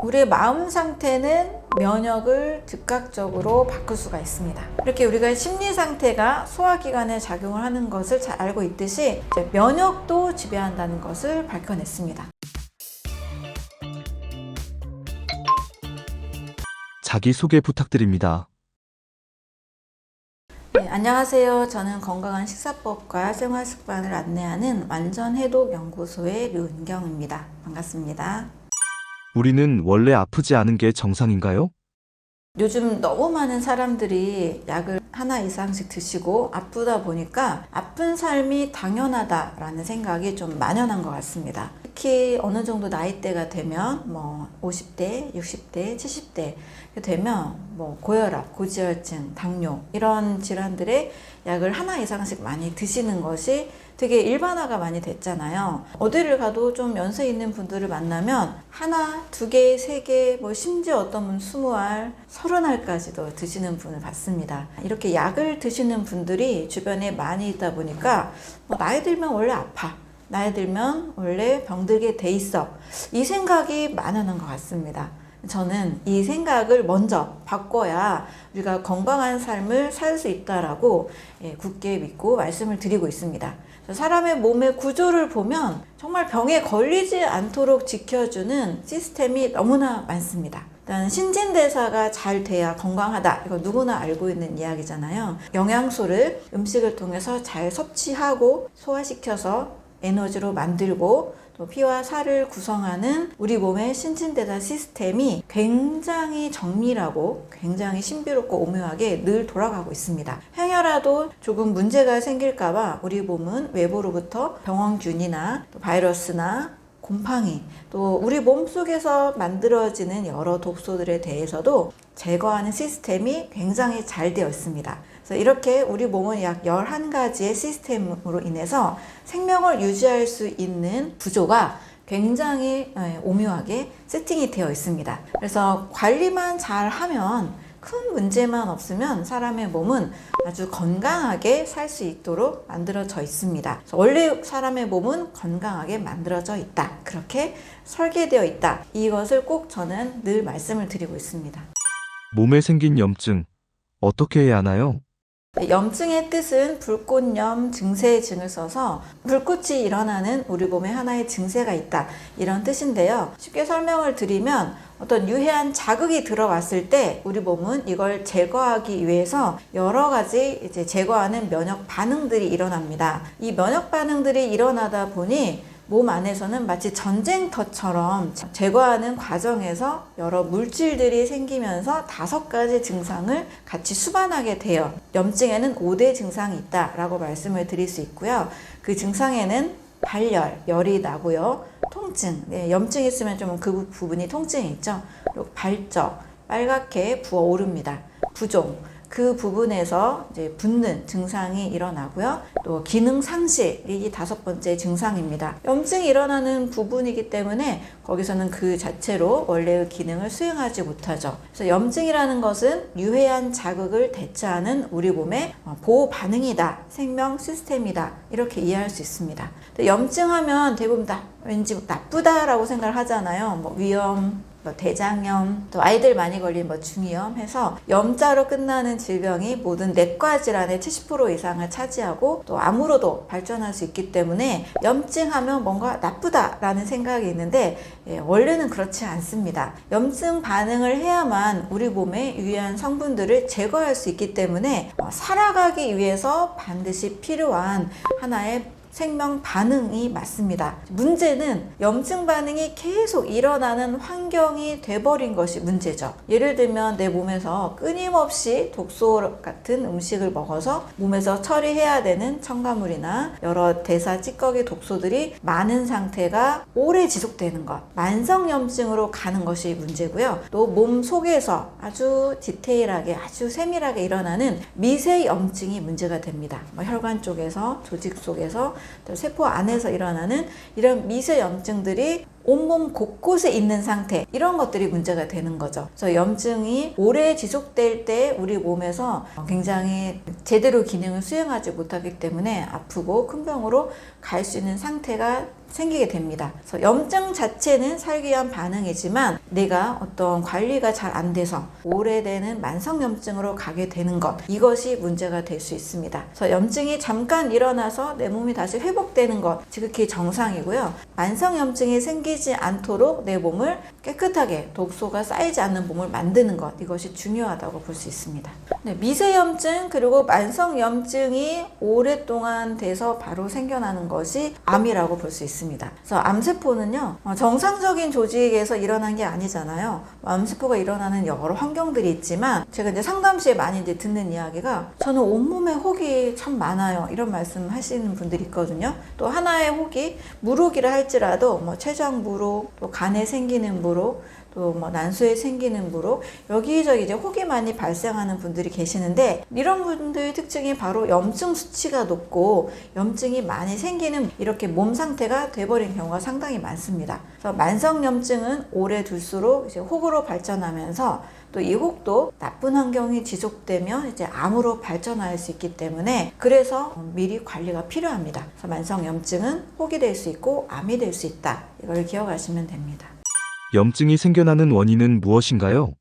우리의 마음 상태는 면역을 즉각적으로 바꿀 수가 있습니다. 이렇게 우리가 심리 상태가 소화기관에 작용을 하는 것을 잘 알고 있듯이 면역도 지배한다는 것을 밝혀냈습니다. 자기소개 부탁드립니다. 네, 안녕하세요. 저는 건강한 식사법과 생활습관을 안내하는 완전해독연구소의 류은경입니다. 반갑습니다. 우리는 원래 아프지 않은 게 정상인가요? 요즘 너무 많은 사람들이 약을 하나 이상씩 드시고 아프다 보니까 아픈 삶이 당연하다라는 생각이 좀 만연한 것 같습니다. 특히 어느 정도 나이대가 되면 50대, 60대, 70대 되면 고혈압, 고지혈증, 당뇨 이런 질환들의 약을 하나 이상씩 많이 드시는 것이 되게 일반화가 많이 됐잖아요. 어디를 가도 좀 연세 있는 분들을 만나면 하나, 두 개, 세 개, 심지어 어떤 분 20알, 30알까지도 드시는 분을 봤습니다. 이렇게 약을 드시는 분들이 주변에 많이 있다 보니까 나이 들면 원래 아파. 나이 들면 원래 병들게 돼 있어. 이 생각이 만연한 것 같습니다. 저는 이 생각을 먼저 바꿔야 우리가 건강한 삶을 살 수 있다라고 굳게 믿고 말씀을 드리고 있습니다. 사람의 몸의 구조를 보면 정말 병에 걸리지 않도록 지켜주는 시스템이 너무나 많습니다. 일단 신진대사가 잘 돼야 건강하다. 이거 누구나 알고 있는 이야기잖아요. 영양소를 음식을 통해서 잘 섭취하고 소화시켜서 에너지로 만들고 또 피와 살을 구성하는 우리 몸의 신진대사 시스템이 굉장히 정밀하고 굉장히 신비롭고 오묘하게 늘 돌아가고 있습니다. 행여라도 조금 문제가 생길까봐 우리 몸은 외부로부터 병원균이나 또 바이러스나 곰팡이 또 우리 몸속에서 만들어지는 여러 독소들에 대해서도 제거하는 시스템이 굉장히 잘 되어 있습니다. 그래서 이렇게 우리 몸은 약 11가지의 시스템으로 인해서 생명을 유지할 수 있는 구조가 굉장히 오묘하게 세팅이 되어 있습니다. 그래서 관리만 잘 하면 큰 문제만 없으면 사람의 몸은 아주 건강하게 살 수 있도록 만들어져 있습니다. 원래 사람의 몸은 건강하게 만들어져 있다. 그렇게 설계되어 있다. 이것을 꼭 저는 늘 말씀을 드리고 있습니다. 몸에 생긴 염증, 어떻게 해야 하나요? 염증의 뜻은 불꽃염 증세증을 써서 불꽃이 일어나는 우리 몸에 하나의 증세가 있다 이런 뜻인데요. 쉽게 설명을 드리면 어떤 유해한 자극이 들어왔을 때 우리 몸은 이걸 제거하기 위해서 여러 가지 제거하는 면역 반응들이 일어납니다. 이 면역 반응들이 일어나다 보니 몸 안에서는 마치 전쟁터처럼 제거하는 과정에서 여러 물질들이 생기면서 5가지 증상을 같이 수반하게 돼요. 염증에는 5대 증상이 있다라고 말씀을 드릴 수 있고요. 그 증상에는 발열, 열이 나고요. 통증, 염증이 있으면 좀 그 부분이 통증이 있죠. 그리고 발적, 빨갛게 부어오릅니다. 부종, 그 부분에서 이제 붓는 증상이 일어나고요. 또 기능 상실이 5번째 증상입니다. 염증이 일어나는 부분이기 때문에 거기서는 그 자체로 원래의 기능을 수행하지 못하죠. 그래서 염증이라는 것은 유해한 자극을 대처하는 우리 몸의 보호 반응이다. 생명 시스템이다. 이렇게 이해할 수 있습니다. 염증하면 대부분 다 왠지 나쁘다라고 생각을 하잖아요. 위염, 대장염, 또 아이들 많이 걸린 중이염 해서 염자로 끝나는 질병이 모든 내과 질환의 70% 이상을 차지하고 또 암으로도 발전할 수 있기 때문에 염증하면 뭔가 나쁘다라는 생각이 있는데 원래는 그렇지 않습니다. 염증 반응을 해야만 우리 몸에 유해한 성분들을 제거할 수 있기 때문에 살아가기 위해서 반드시 필요한 하나의 생명 반응이 맞습니다. 문제는 염증 반응이 계속 일어나는 환경이 돼버린 것이 문제죠. 예를 들면 내 몸에서 끊임없이 독소 같은 음식을 먹어서 몸에서 처리해야 되는 첨가물이나 여러 대사 찌꺼기 독소들이 많은 상태가 오래 지속되는 것, 만성염증으로 가는 것이 문제고요. 또 몸 속에서 아주 디테일하게 아주 세밀하게 일어나는 미세염증이 문제가 됩니다. 혈관 쪽에서 조직 속에서 또 세포 안에서 일어나는 이런 미세염증들이 온몸 곳곳에 있는 상태, 이런 것들이 문제가 되는 거죠. 그래서 염증이 오래 지속될 때 우리 몸에서 굉장히 제대로 기능을 수행하지 못하기 때문에 아프고 큰 병으로 갈 수 있는 상태가 생기게 됩니다. 그래서 염증 자체는 살기 위한 반응이지만 내가 어떤 관리가 잘 안 돼서 오래되는 만성염증으로 가게 되는 것, 이것이 문제가 될 수 있습니다. 그래서 염증이 잠깐 일어나서 내 몸이 다시 회복되는 것, 지극히 정상이고요. 만성염증이 생기지 않도록 내 몸을 깨끗하게 독소가 쌓이지 않는 몸을 만드는 것, 이것이 중요하다고 볼 수 있습니다. 네, 미세염증 그리고 만성염증이 오랫동안 돼서 바로 생겨나는 것이 암이라고 볼 수 있습니다. 그래서 암세포는요, 정상적인 조직에서 일어난 게 아니잖아요. 암세포가 일어나는 여러 환경들이 있지만, 제가 이제 상담 시에 많이 이제 듣는 이야기가, 저는 온몸에 혹이 참 많아요, 이런 말씀 하시는 분들이 있거든요. 또 하나의 혹이 무록이라 할지라도 뭐 췌장 무록, 또 간에 생기는 무록, 또 뭐 난소에 생기는 무록, 여기저기 이제 혹이 많이 발생하는 분들이 계시는데, 이런 분들의 특징이 바로 염증 수치가 높고 염증이 많이 생기는 이렇게 몸 상태가 돼버린 경우가 상당히 많습니다. 그래서 만성염증은 오래 둘수록 이제 혹으로 발전하면서 또 이 혹도 나쁜 환경이 지속되면 이제 암으로 발전할 수 있기 때문에, 그래서 미리 관리가 필요합니다. 그래서 만성염증은 혹이 될 수 있고 암이 될 수 있다, 이걸 기억하시면 됩니다. 염증이 생겨나는 원인은 무엇인가요?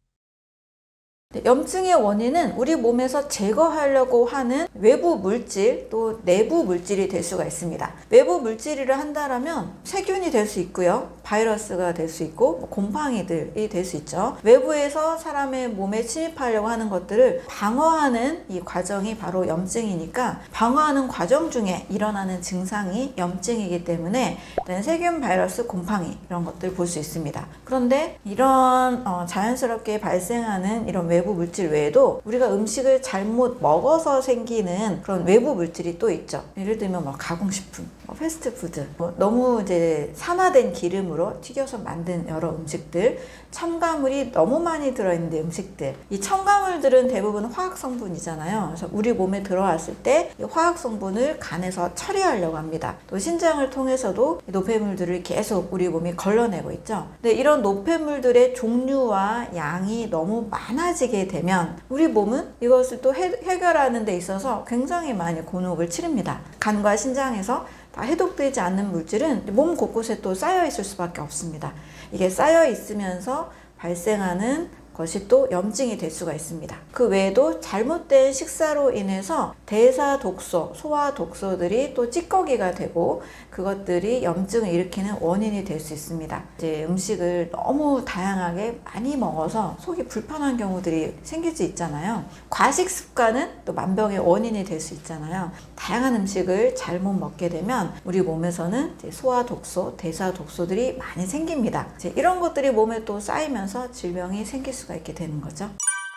염증의 원인은 우리 몸에서 제거하려고 하는 외부 물질, 또 내부 물질이 될 수가 있습니다. 외부 물질이라 한다면 세균이 될 수 있고요, 바이러스가 될 수 있고 곰팡이들이 될 수 있죠. 외부에서 사람의 몸에 침입하려고 하는 것들을 방어하는 이 과정이 바로 염증이니까, 방어하는 과정 중에 일어나는 증상이 염증이기 때문에 일단 세균, 바이러스, 곰팡이 이런 것들 볼 수 있습니다. 그런데 이런 자연스럽게 발생하는 이런 외부 물질 외에도 우리가 음식을 잘못 먹어서 생기는 그런 외부 물질이 또 있죠. 예를 들면 뭐 가공식품, 패스트푸드, 너무 이제 산화된 기름으로 튀겨서 만든 여러 음식들, 첨가물이 너무 많이 들어있는 음식들, 이 첨가물들은 대부분 화학 성분이잖아요. 그래서 우리 몸에 들어왔을 때 이 화학 성분을 간에서 처리하려고 합니다. 또 신장을 통해서도 노폐물들을 계속 우리 몸이 걸러내고 있죠. 근데 이런 노폐물들의 종류와 양이 너무 많아지게 되면 우리 몸은 이것을 또 해결하는 데 있어서 굉장히 많이 곤혹을 치릅니다. 간과 신장에서 다 해독되지 않는 물질은 몸 곳곳에 또 쌓여 있을 수밖에 없습니다. 이게 쌓여 있으면서 발생하는 것이 또 염증이 될 수가 있습니다. 그 외에도 잘못된 식사로 인해서 대사 독소, 소화 독소들이 또 찌꺼기가 되고 그것들이 염증을 일으키는 원인이 될 수 있습니다. 이제 음식을 너무 다양하게 많이 먹어서 속이 불편한 경우들이 생길 수 있잖아요. 과식 습관은 또 만병의 원인이 될 수 있잖아요. 다양한 음식을 잘못 먹게 되면 우리 몸에서는 이제 소화 독소, 대사 독소들이 많이 생깁니다. 이제 이런 것들이 몸에 또 쌓이면서 질병이 생길 수가 있게 되는 거죠.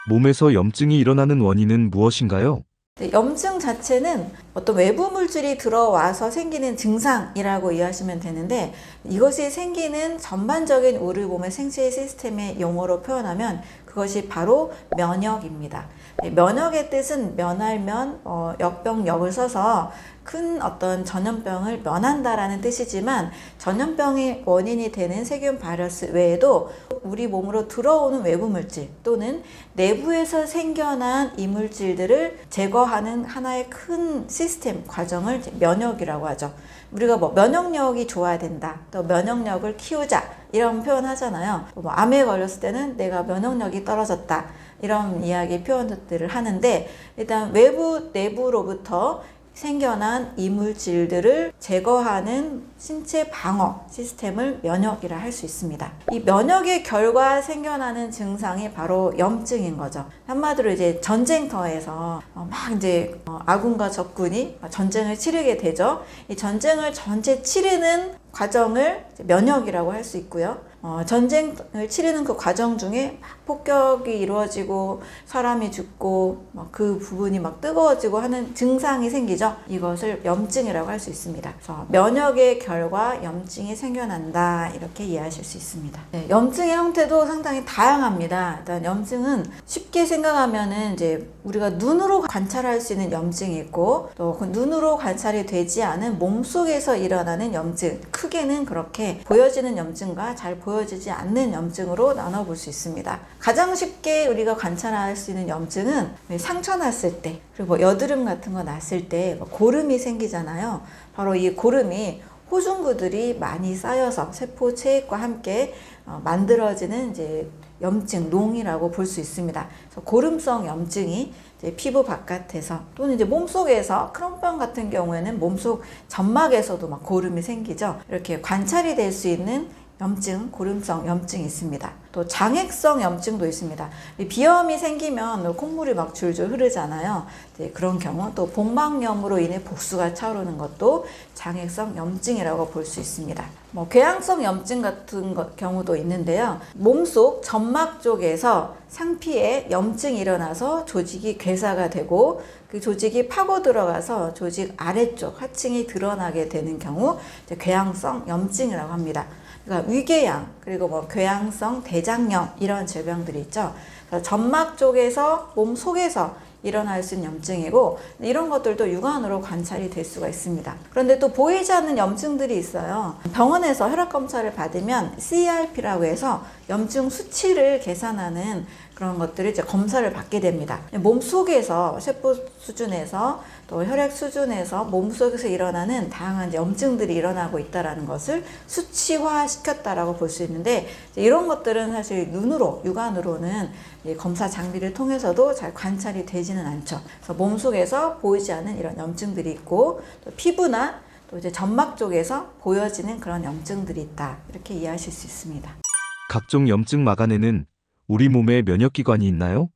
몸에서 염증이 일어나는 원인은 무엇인가요? 염증 자체는 어떤 외부 물질이 들어와서 생기는 증상이라고 이해하시면 되는데, 이것이 생기는 전반적인 우리 몸의 생체 시스템의 용어로 표현하면 그것이 바로 면역입니다. 면역의 뜻은 면할면, 역병역을 써서 큰 어떤 전염병을 면한다라는 뜻이지만, 전염병의 원인이 되는 세균, 바이러스 외에도 우리 몸으로 들어오는 외부 물질 또는 내부에서 생겨난 이물질들을 제거하는 하나의 큰 시스템 과정을 면역이라고 하죠. 우리가 뭐 면역력이 좋아야 된다, 또 면역력을 키우자, 이런 표현 하잖아요. 뭐 암에 걸렸을 때는 내가 면역력이 떨어졌다, 이런 이야기 표현들을 하는데, 일단 외부 내부로부터 생겨난 이물질들을 제거하는 신체 방어 시스템을 면역이라 할 수 있습니다. 이 면역의 결과 생겨나는 증상이 바로 염증인 거죠. 한마디로 이제 전쟁터에서 막 이제 아군과 적군이 전쟁을 치르게 되죠. 이 전쟁을 전체 치르는 과정을 면역이라고 할 수 있고요. 전쟁을 치르는 그 과정 중에 막 폭격이 이루어지고 사람이 죽고 그 부분이 막 뜨거워지고 하는 증상이 생기죠. 이것을 염증이라고 할 수 있습니다. 그래서 면역의 결과 염증이 생겨난다, 이렇게 이해하실 수 있습니다. 네, 염증의 형태도 상당히 다양합니다. 일단 염증은 쉽게 생각하면은 이제 우리가 눈으로 관찰할 수 있는 염증이 있고, 또 그 눈으로 관찰이 되지 않은 몸속에서 일어나는 염증, 크게는 그렇게 보여지는 염증과 잘 보여지지 않는 염증으로 나눠볼 수 있습니다. 가장 쉽게 우리가 관찰할 수 있는 염증은 상처 났을 때, 그리고 여드름 같은 거 났을 때 고름이 생기잖아요. 바로 이 고름이 호중구들이 많이 쌓여서 세포 체액과 함께 만들어지는 이제 염증, 농이라고 볼 수 있습니다. 그래서 고름성 염증이 이제 피부 바깥에서 또는 이제 몸속에서 크론병 같은 경우에는 몸속 점막에서도 막 고름이 생기죠. 이렇게 관찰이 될 수 있는 염증, 고름성 염증이 있습니다. 또 장액성 염증도 있습니다. 비염이 생기면 콧물이 막 줄줄 흐르잖아요. 그런 경우, 또 복막염으로 인해 복수가 차오르는 것도 장액성 염증이라고 볼 수 있습니다. 궤양성 염증 같은 경우도 있는데요. 몸속 점막 쪽에서 상피에 염증이 일어나서 조직이 괴사가 되고 그 조직이 파고 들어가서 조직 아래쪽 하층이 드러나게 되는 경우 궤양성 염증이라고 합니다. 그러니까 위궤양, 그리고 궤양성 대장염 이런 질병들이 있죠. 그래서 점막 쪽에서 몸 속에서 일어날 수 있는 염증이고 이런 것들도 육안으로 관찰이 될 수가 있습니다. 그런데 또 보이지 않는 염증들이 있어요. 병원에서 혈액 검사를 받으면 CRP라고 해서 염증 수치를 계산하는 그런 것들을 이제 검사를 받게 됩니다. 몸속에서 세포 수준에서 또 혈액 수준에서 몸속에서 일어나는 다양한 염증들이 일어나고 있다는 것을 수치화 시켰다라고 볼 수 있는데 이런 것들은 사실 눈으로 육안으로는 검사 장비를 통해서도 잘 관찰이 되지는 않죠. 그래서 몸속에서 보이지 않는 이런 염증들이 있고 또 피부나 또 이제 점막 쪽에서 보여지는 그런 염증들이 있다. 이렇게 이해하실 수 있습니다. 각종 염증 막아내는 우리 몸에 면역기관이 있나요?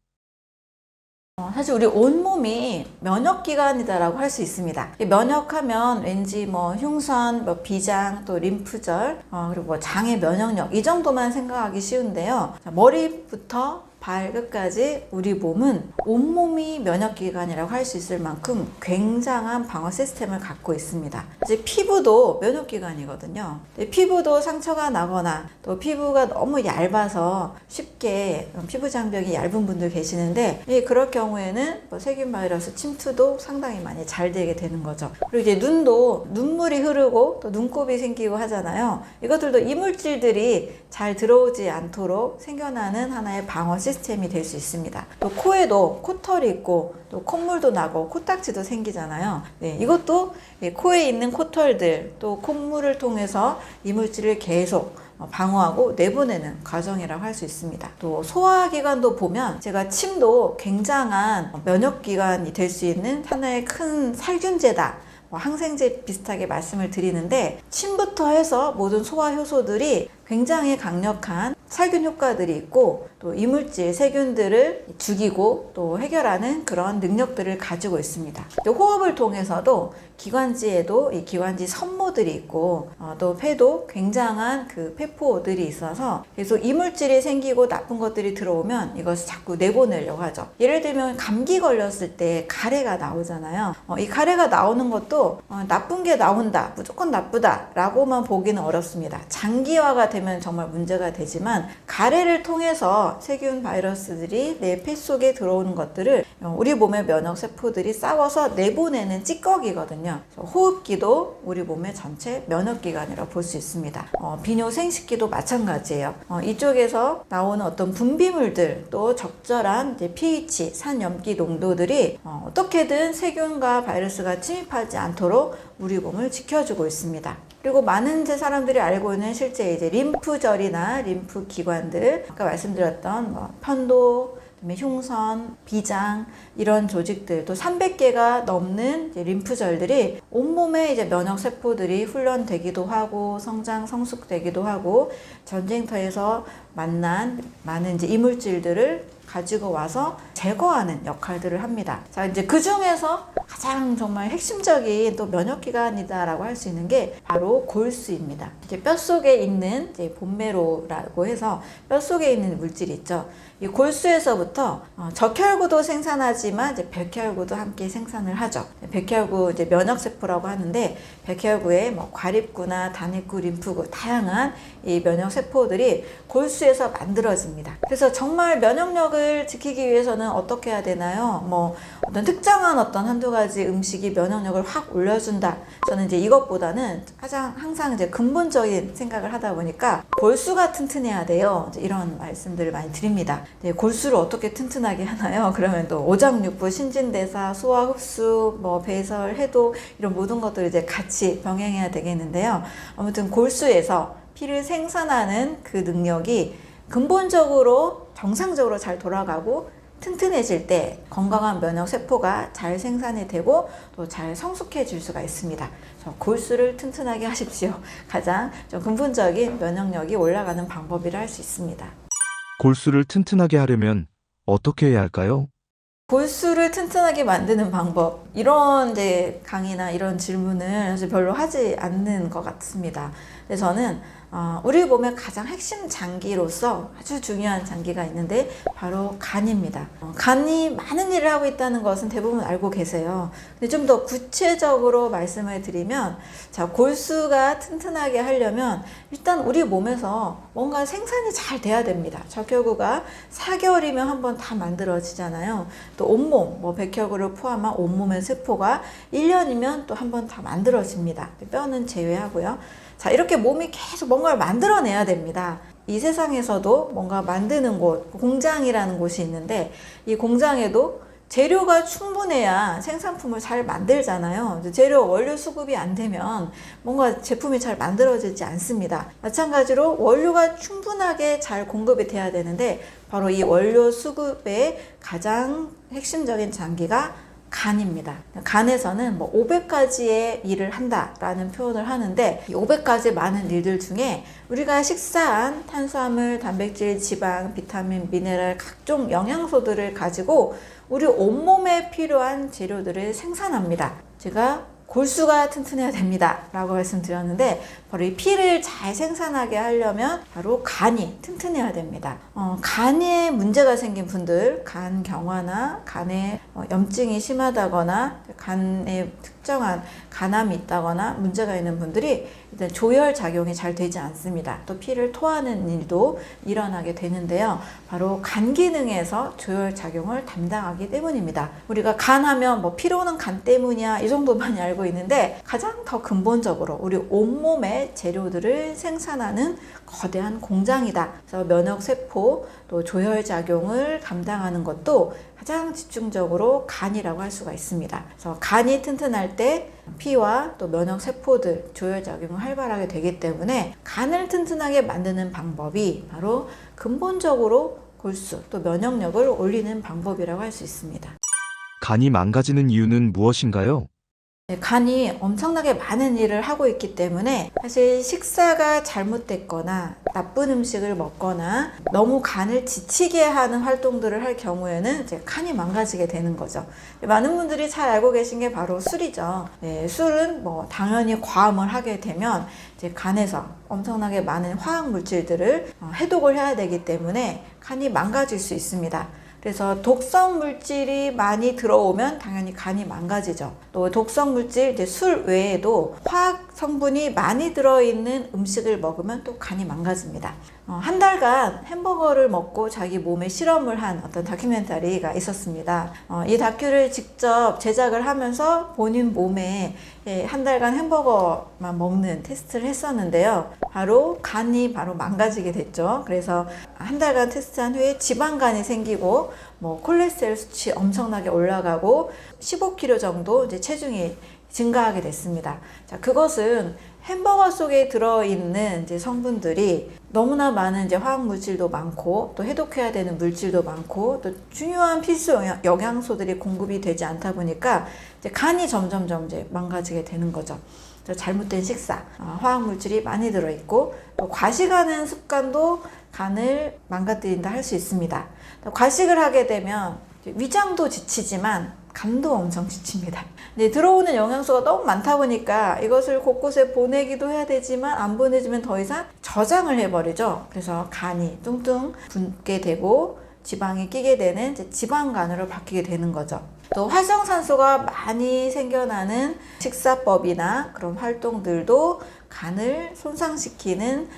사실 우리 온몸이 면역기관이다라고 할 수 있습니다. 면역하면 왠지 흉선, 비장, 또 림프절, 그리고 장의 면역력 이 정도만 생각하기 쉬운데요. 머리부터 발끝까지 우리 몸은 온몸이 면역기관이라고 할 수 있을 만큼 굉장한 방어 시스템을 갖고 있습니다. 이제 피부도 면역기관이거든요. 피부도 상처가 나거나 또 피부가 너무 얇아서 쉽게 피부 장벽이 얇은 분들 계시는데 그럴 경우에는 세균 바이러스 침투도 상당히 많이 잘 되게 되는 거죠. 그리고 이제 눈도 눈물이 흐르고 또 눈곱이 생기고 하잖아요. 이것들도 이물질들이 잘 들어오지 않도록 생겨나는 하나의 방어 시스템이 될 수 있습니다. 또 코에도 코털이 있고 또 콧물도 나고 코딱지도 생기잖아요. 이것도 코에 있는 코털들 또 콧물을 통해서 이물질을 계속 방어하고 내보내는 과정이라고 할 수 있습니다. 또 소화기관도 보면 제가 침도 굉장한 면역기관이 될 수 있는 하나의 큰 살균제다. 항생제 비슷하게 말씀을 드리는데 침부터 해서 모든 소화 효소들이 굉장히 강력한 살균 효과들이 있고 또 이물질, 세균들을 죽이고 또 해결하는 그런 능력들을 가지고 있습니다. 또 호흡을 통해서도 기관지에도 이 기관지 섬모들이 있고 또 폐도 굉장한 그 폐포들이 있어서 계속 이물질이 생기고 나쁜 것들이 들어오면 이것을 자꾸 내보내려고 하죠. 예를 들면 감기 걸렸을 때 가래가 나오잖아요. 이 가래가 나오는 것도 나쁜 게 나온다, 무조건 나쁘다 라고만 보기는 어렵습니다. 장기화가 되면 정말 문제가 되지만 가래를 통해서 세균 바이러스들이 내 폐 속에 들어오는 것들을 우리 몸의 면역 세포들이 싸워서 내보내는 찌꺼기거든요. 호흡기도 우리 몸의 전체 면역기관이라고 볼 수 있습니다. 비뇨 생식기도 마찬가지예요. 이쪽에서 나오는 어떤 분비물들 또 적절한 이제 pH, 산염기 농도들이 어떻게든 세균과 바이러스가 침입하지 않도록 우리 몸을 지켜주고 있습니다. 그리고 많은 사람들이 알고 있는 실제 이제 림프절이나 림프 기관들, 아까 말씀드렸던 편도, 그다음에 흉선, 비장 이런 조직들, 또 300개가 넘는 이제 림프절들이 온몸에 이제 면역 세포들이 훈련되기도 하고 성장 성숙되기도 하고 전쟁터에서 만난 많은 이제 이물질들을 가지고 와서 제거하는 역할들을 합니다. 자, 이제 그 중에서 가장 정말 핵심적인 또 면역기관이다라고 할 수 있는 게 바로 골수입니다. 이제 뼛속에 있는 이제 본메로라고 해서 뼛속에 있는 물질이 있죠. 이 골수에서부터 적혈구도 생산하지만 이제 백혈구도 함께 생산을 하죠. 백혈구 이제 면역세포라고 하는데 백혈구에 과립구나 단핵구, 림프구 다양한 이 면역세포들이 골수에서 만들어집니다. 그래서 정말 면역력을 면역력을 지키기 위해서는 어떻게 해야 되나요? 뭐 어떤 특정한 어떤 한두 가지 음식이 면역력을 확 올려준다. 저는 이제 이것보다는 항상 이제 근본적인 생각을 하다 보니까 골수가 튼튼해야 돼요. 이제 이런 말씀들을 많이 드립니다. 네, 골수를 어떻게 튼튼하게 하나요? 그러면 또 오장육부, 신진대사, 소화, 흡수, 뭐 배설, 해독 이런 모든 것들을 이제 같이 병행해야 되겠는데요. 아무튼 골수에서 피를 생산하는 그 능력이 근본적으로 정상적으로 잘 돌아가고 튼튼해질 때 건강한 면역 세포가 잘 생산이 되고 또 잘 성숙해질 수가 있습니다. 골수를 튼튼하게 하십시오. 가장 좀 근본적인 면역력이 올라가는 방법이라 할 수 있습니다. 골수를 튼튼하게 하려면 어떻게 해야 할까요? 골수를 튼튼하게 만드는 방법, 이런 이제 강의나 이런 질문을 사실 별로 하지 않는 것 같습니다. 근데 저는 우리 몸의 가장 핵심 장기로서 아주 중요한 장기가 있는데 바로 간입니다. 간이 많은 일을 하고 있다는 것은 대부분 알고 계세요. 근데 좀 더 구체적으로 말씀을 드리면, 자, 골수가 튼튼하게 하려면 일단 우리 몸에서 뭔가 생산이 잘 돼야 됩니다. 적혈구가 4개월이면 한번 다 만들어지잖아요. 또 온몸, 뭐 백혈구를 포함한 온몸의 세포가 1년이면 또 한번 다 만들어집니다. 뼈는 제외하고요. 자, 이렇게 몸이 계속 뭔가를 만들어내야 됩니다. 이 세상에서도 뭔가 만드는 곳, 공장이라는 곳이 있는데 이 공장에도 재료가 충분해야 생산품을 잘 만들잖아요. 재료 원료 수급이 안 되면 뭔가 제품이 잘 만들어지지 않습니다. 마찬가지로 원료가 충분하게 잘 공급이 돼야 되는데 바로 이 원료 수급의 가장 핵심적인 장기가 간입니다. 간에서는 뭐 500가지의 일을 한다라는 표현을 하는데 이 500가지 많은 일들 중에 우리가 식사한 탄수화물, 단백질, 지방, 비타민, 미네랄, 각종 영양소들을 가지고 우리 온몸에 필요한 재료들을 생산합니다. 제가 골수가 튼튼해야 됩니다 라고 말씀드렸는데 바로 이 피를 잘 생산하게 하려면 바로 간이 튼튼해야 됩니다. 간에 문제가 생긴 분들, 간경화나 간에 염증이 심하다거나 간에 특정한 간암이 있다거나 문제가 있는 분들이 일단 조혈 작용이 잘 되지 않습니다. 또 피를 토하는 일도 일어나게 되는데요. 바로 간 기능에서 조혈 작용을 담당하기 때문입니다. 우리가 간하면 뭐 피로는 간 때문이야 이 정도만 알고 있는데 가장 더 근본적으로 우리 온몸의 재료들을 생산하는 거대한 공장이다. 그래서 면역 세포 또 조혈 작용을 감당하는 것도 가장 집중적으로 간이라고 할 수가 있습니다. 그래서 간이 튼튼할 때 피와 또 면역 세포들 조혈 작용을 활발하게 되기 때문에 간을 튼튼하게 만드는 방법이 바로 근본적으로 골수 또 면역력을 올리는 방법이라고 할 수 있습니다. 간이 망가지는 이유는 무엇인가요? 간이 엄청나게 많은 일을 하고 있기 때문에 사실 식사가 잘못됐거나 나쁜 음식을 먹거나 너무 간을 지치게 하는 활동들을 할 경우에는 이제 간이 망가지게 되는 거죠. 많은 분들이 잘 알고 계신 게 바로 술이죠. 술은 뭐 당연히 과음을 하게 되면 이제 간에서 엄청나게 많은 화학 물질들을 해독을 해야 되기 때문에 간이 망가질 수 있습니다. 그래서 독성 물질이 많이 들어오면 당연히 간이 망가지죠. 또 독성 물질, 이제 술 외에도 화학 성분이 많이 들어있는 음식을 먹으면 또 간이 망가집니다. 한 달간 햄버거를 먹고 자기 몸에 실험을 한 어떤 다큐멘터리가 있었습니다. 이 다큐를 직접 제작을 하면서 본인 몸에 한 달간 햄버거만 먹는 테스트를 했었는데요. 바로 간이 바로 망가지게 됐죠. 그래서 한 달간 테스트한 후에 지방간이 생기고 뭐 콜레스테롤 수치 엄청나게 올라가고 15kg 정도 이제 체중이 증가하게 됐습니다. 자, 그것은 햄버거 속에 들어있는 이제 성분들이 너무나 많은 이제 화학 물질도 많고 또 해독해야 되는 물질도 많고 또 중요한 필수 영양소들이 공급이 되지 않다 보니까 이제 간이 점점점 이제 망가지게 되는 거죠. 잘못된 식사, 화학 물질이 많이 들어있고 또 과식하는 습관도 간을 망가뜨린다 할 수 있습니다. 과식을 하게 되면 위장도 지치지만 간도 엄청 지칩니다. 근데 들어오는 영양소가 너무 많다 보니까 이것을 곳곳에 보내기도 해야 되지만 안 보내주면 더 이상 저장을 해버리죠. 그래서 간이 뚱뚱 붓게 되고 지방이 끼게 되는 지방간으로 바뀌게 되는 거죠. 또 활성산소가 많이 생겨나는 식사법이나 그런 활동들도 간을 손상시키는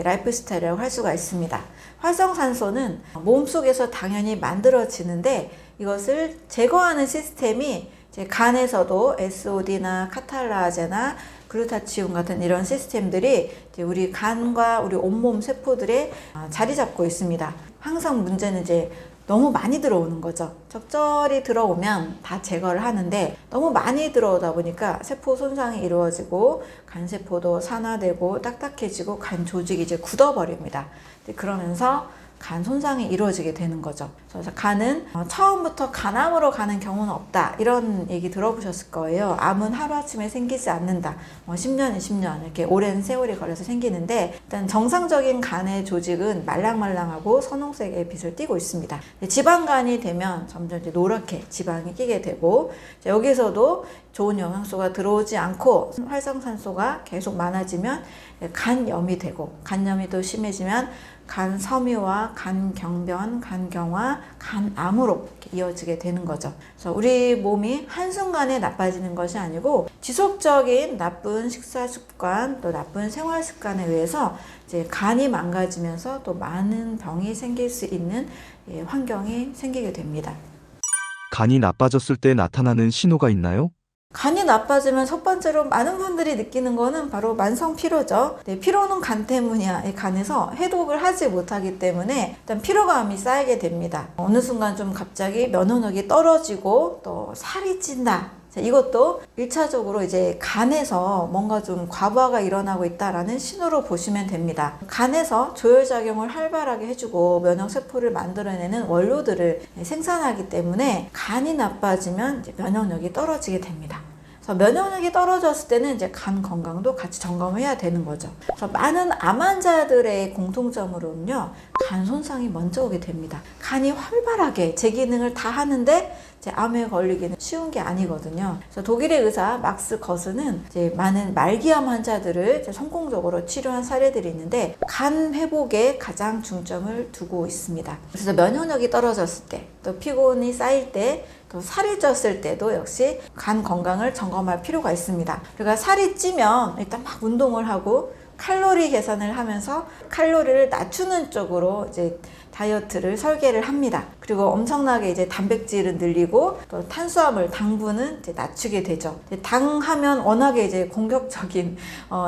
라이프 스타일이라고 할 수가 있습니다. 활성산소는 몸속에서 당연히 만들어지는데 이것을 제거하는 시스템이 이제 간에서도 SOD나 카탈라제나 글루타치온 같은 이런 시스템들이 이제 우리 간과 우리 온몸 세포들에 자리 잡고 있습니다. 항상 문제는 이제 너무 많이 들어오는 거죠. 적절히 들어오면 다 제거를 하는데 너무 많이 들어오다 보니까 세포 손상이 이루어지고 간세포도 산화되고 딱딱해지고 간 조직이 이제 굳어버립니다. 그러면서 간 손상이 이루어지게 되는 거죠. 그래서 간은 처음부터 간암으로 가는 경우는 없다. 이런 얘기 들어보셨을 거예요. 암은 하루아침에 생기지 않는다. 10년, 20년 이렇게 오랜 세월이 걸려서 생기는데 일단 정상적인 간의 조직은 말랑말랑하고 선홍색의 빛을 띠고 있습니다. 지방간이 되면 점점 이제 노랗게 지방이 끼게 되고 여기서도 좋은 영양소가 들어오지 않고 활성산소가 계속 많아지면 간염이 되고 간염이 더 심해지면 간 섬유화, 간 경변, 간 경화, 간암으로 이어지게 되는 거죠. 그래서 우리 몸이 한순간에 나빠지는 것이 아니고 지속적인 나쁜 식사 습관, 또 나쁜 생활 습관에 의해서 이제 간이 망가지면서 또 많은 병이 생길 수 있는 환경이 생기게 됩니다. 간이 나빠졌을 때 나타나는 신호가 있나요? 간이 나빠지면 첫 번째로 많은 분들이 느끼는 거는 바로 만성 피로죠. 피로는 간 때문이야. 이 간에서 해독을 하지 못하기 때문에 일단 피로감이 쌓이게 됩니다. 어느 순간 좀 갑자기 면역력이 떨어지고 또 살이 찐다. 이것도 1차적으로 이제 간에서 뭔가 좀 과부하가 일어나고 있다라는 신호로 보시면 됩니다. 간에서 조혈작용을 활발하게 해주고 면역세포를 만들어내는 원료들을 생산하기 때문에 간이 나빠지면 이제 면역력이 떨어지게 됩니다. 그래서 면역력이 떨어졌을 때는 이제 간 건강도 같이 점검을 해야 되는 거죠. 그래서 많은 암 환자들의 공통점으로는요, 간 손상이 먼저 오게 됩니다. 간이 활발하게 제 기능을 다 하는데 암에 걸리기는 쉬운 게 아니거든요. 그래서 독일의 의사 막스 거스는 이제 많은 말기암 환자들을 이제 성공적으로 치료한 사례들이 있는데 간 회복에 가장 중점을 두고 있습니다. 그래서 면역력이 떨어졌을 때, 또 피곤이 쌓일 때, 또 살이 쪘을 때도 역시 간 건강을 점검할 필요가 있습니다. 그러니까 살이 찌면 일단 막 운동을 하고 칼로리 계산을 하면서 칼로리를 낮추는 쪽으로 이제 다이어트를 설계를 합니다. 그리고 엄청나게 이제 단백질은 늘리고 또 탄수화물, 당분은 이제 낮추게 되죠. 당 하면 워낙에 이제 공격적인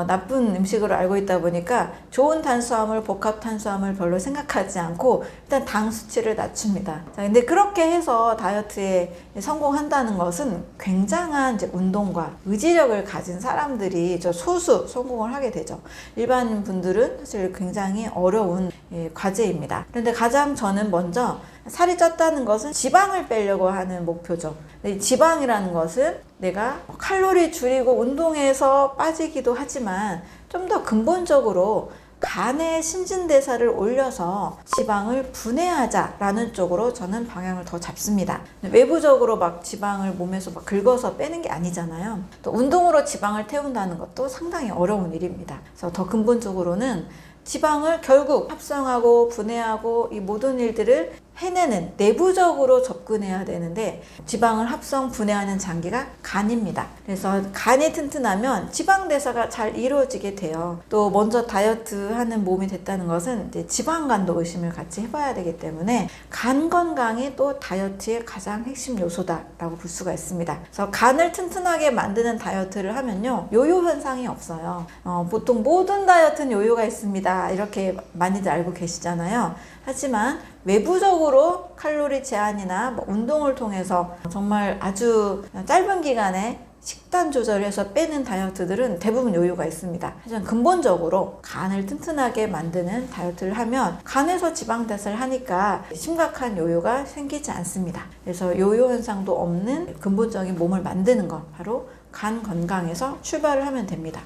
나쁜 음식으로 알고 있다 보니까 좋은 탄수화물, 복합 탄수화물 별로 생각하지 않고 일단 당 수치를 낮춥니다. 자, 근데 그렇게 해서 다이어트에 성공한다는 것은 굉장한 이제 운동과 의지력을 가진 사람들이 소수 성공을 하게 되죠. 일반 분들은 사실 굉장히 어려운 과제입니다. 그런데 가장 저는 먼저 살이 쪘다는 것은 지방을 빼려고 하는 목표죠. 지방이라는 것은 내가 칼로리 줄이고 운동해서 빠지기도 하지만 좀 더 근본적으로 간의 신진대사를 올려서 지방을 분해하자라는 쪽으로 저는 방향을 더 잡습니다. 외부적으로 막 지방을 몸에서 막 긁어서 빼는 게 아니잖아요. 또 운동으로 지방을 태운다는 것도 상당히 어려운 일입니다. 그래서 더 근본적으로는 지방을 결국 합성하고 분해하고 이 모든 일들을 해내는 내부적으로 접근해야 되는데 지방을 합성 분해하는 장기가 간입니다. 그래서 간이 튼튼하면 지방 대사가 잘 이루어지게 돼요. 또 먼저 다이어트 하는 몸이 됐다는 것은 이제 지방간도 의심을 같이 해봐야 되기 때문에 간 건강이 또 다이어트의 가장 핵심 요소다라고 볼 수가 있습니다. 그래서 간을 튼튼하게 만드는 다이어트를 하면요, 요요 현상이 없어요. 보통 모든 다이어트는 요요가 있습니다. 이렇게 많이들 알고 계시잖아요. 하지만 외부적으로 칼로리 제한이나 운동을 통해서 정말 아주 짧은 기간에 식단 조절해서 빼는 다이어트들은 대부분 요요가 있습니다. 하지만 근본적으로 간을 튼튼하게 만드는 다이어트를 하면 간에서 지방 대사를 하니까 심각한 요요가 생기지 않습니다. 그래서 요요 현상도 없는 근본적인 몸을 만드는 것, 바로 간 건강에서 출발을 하면 됩니다.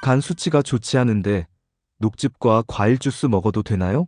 간 수치가 좋지 않은데 녹즙과 과일 주스 먹어도 되나요?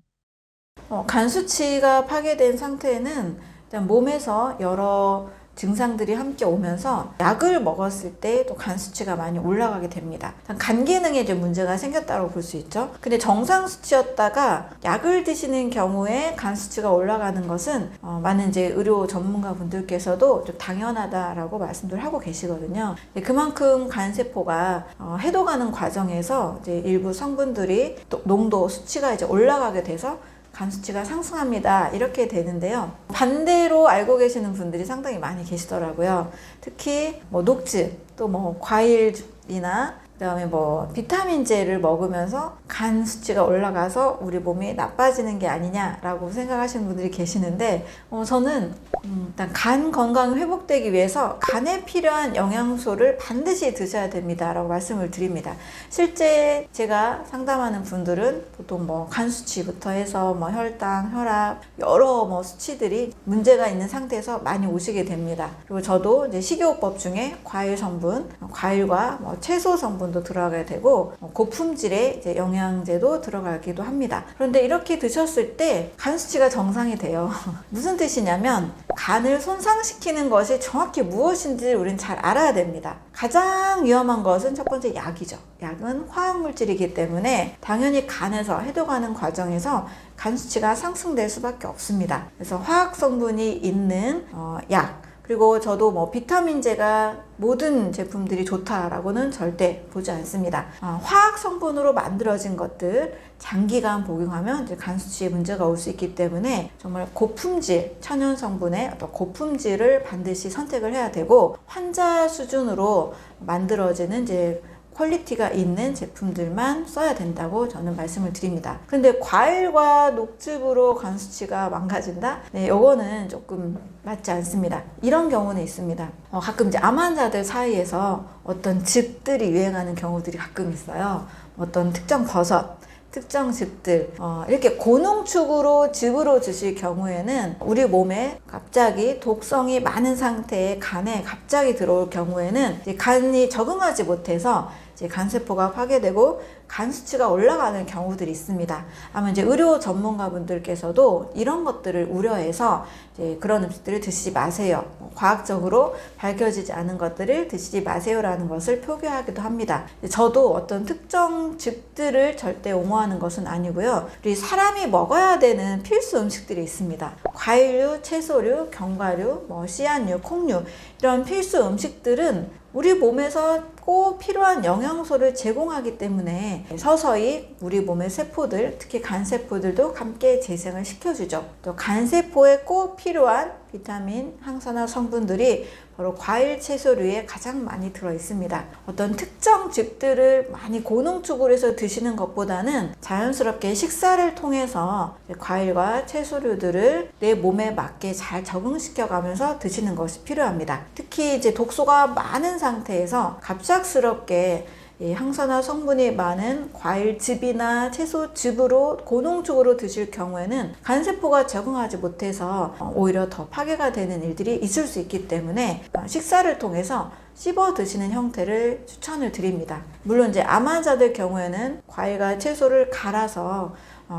간 수치가 파괴된 상태에는 일단 몸에서 여러 증상들이 함께 오면서 약을 먹었을 때 또 간 수치가 많이 올라가게 됩니다. 간 기능에 이제 문제가 생겼다고 볼 수 있죠. 근데 정상 수치였다가 약을 드시는 경우에 간 수치가 올라가는 것은 많은 이제 의료 전문가 분들께서도 좀 당연하다라고 말씀들 하고 계시거든요. 그만큼 간 세포가 해독하는 과정에서 이제 일부 성분들이 또 농도 수치가 이제 올라가게 돼서 간 수치가 상승합니다. 이렇게 되는데요. 반대로 알고 계시는 분들이 상당히 많이 계시더라고요. 특히 뭐 녹즙, 또 뭐 과일이나 그다음에 뭐 비타민제를 먹으면서 간 수치가 올라가서 우리 몸이 나빠지는 게 아니냐라고 생각하시는 분들이 계시는데 저는 일단 간 건강이 회복되기 위해서 간에 필요한 영양소를 반드시 드셔야 됩니다라고 말씀을 드립니다. 실제 제가 상담하는 분들은 보통 뭐 간 수치부터 해서 뭐 혈당, 혈압 여러 뭐 수치들이 문제가 있는 상태에서 많이 오시게 됩니다. 그리고 저도 이제 식이요법 중에 과일 성분, 과일과 뭐 채소 성분 도 들어가게 되고 고품질의 이제 영양제도 들어가기도 합니다. 그런데 이렇게 드셨을 때 간 수치가 정상이 돼요. 무슨 뜻이냐면 간을 손상시키는 것이 정확히 무엇인지 우리는 잘 알아야 됩니다. 가장 위험한 것은 첫 번째 약이죠. 약은 화학물질이기 때문에 당연히 간에서 해독하는 과정에서 간 수치가 상승될 수밖에 없습니다. 그래서 화학 성분이 있는 약, 그리고 저도 뭐 비타민제가 모든 제품들이 좋다라고는 절대 보지 않습니다. 화학 성분으로 만들어진 것들 장기간 복용하면 이제 간 수치에 문제가 올 수 있기 때문에 정말 고품질, 천연 성분의 어떤 고품질을 반드시 선택을 해야 되고 환자 수준으로 만들어지는 이제 퀄리티가 있는 제품들만 써야 된다고 저는 말씀을 드립니다. 근데 과일과 녹즙으로 간 수치가 망가진다? 네, 이거는 조금 맞지 않습니다. 이런 경우는 있습니다. 가끔 이제 암 환자들 사이에서 어떤 즙들이 유행하는 경우들이 가끔 있어요. 어떤 특정 버섯, 특정 즙들, 이렇게 고농축으로 즙으로 드실 경우에는 우리 몸에 갑자기 독성이 많은 상태의 간에 갑자기 들어올 경우에는 이제 간이 적응하지 못해서 이제 간세포가 파괴되고 간 수치가 올라가는 경우들이 있습니다. 아마 이제 의료 전문가분들께서도 이런 것들을 우려해서 이제 그런 음식들을 드시지 마세요. 과학적으로 밝혀지지 않은 것들을 드시지 마세요라는 것을 표기하기도 합니다. 저도 어떤 특정 즙들을 절대 옹호하는 것은 아니고요. 우리 사람이 먹어야 되는 필수 음식들이 있습니다. 과일류, 채소류, 견과류, 뭐 씨앗류, 콩류 이런 필수 음식들은 우리 몸에서 꼭 필요한 영양소를 제공하기 때문에 서서히 우리 몸의 세포들, 특히 간세포들도 함께 재생을 시켜주죠. 또 간세포에 꼭 필요한 비타민, 항산화 성분들이 바로 과일, 채소류에 가장 많이 들어 있습니다. 어떤 특정 즙들을 많이 고농축으로 해서 드시는 것보다는 자연스럽게 식사를 통해서 과일과 채소류들을 내 몸에 맞게 잘 적응시켜 가면서 드시는 것이 필요합니다. 특히 이제 독소가 많은 상태에서 갑작스럽게 항산화 성분이 많은 과일즙이나 채소즙으로 고농축으로 드실 경우에는 간세포가 적응하지 못해서 오히려 더 파괴가 되는 일들이 있을 수 있기 때문에 식사를 통해서 씹어 드시는 형태를 추천을 드립니다. 물론 이제 암 환자들 경우에는 과일과 채소를 갈아서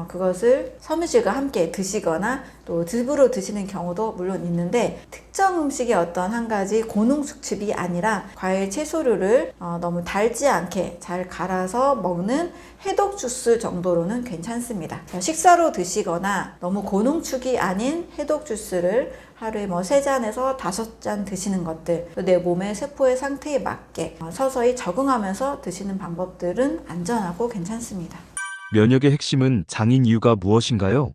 그것을 섬유질과 함께 드시거나 또 즙으로 드시는 경우도 물론 있는데 특정 음식의 어떤 한 가지 고농축즙이 아니라 과일 채소류를 너무 달지 않게 잘 갈아서 먹는 해독 주스 정도로는 괜찮습니다. 식사로 드시거나 너무 고농축이 아닌 해독 주스를 하루에 뭐 3잔에서 5잔 드시는 것들, 내 몸의 세포의 상태에 맞게 서서히 적응하면서 드시는 방법들은 안전하고 괜찮습니다. 면역의 핵심은 장인 이유가 무엇인가요?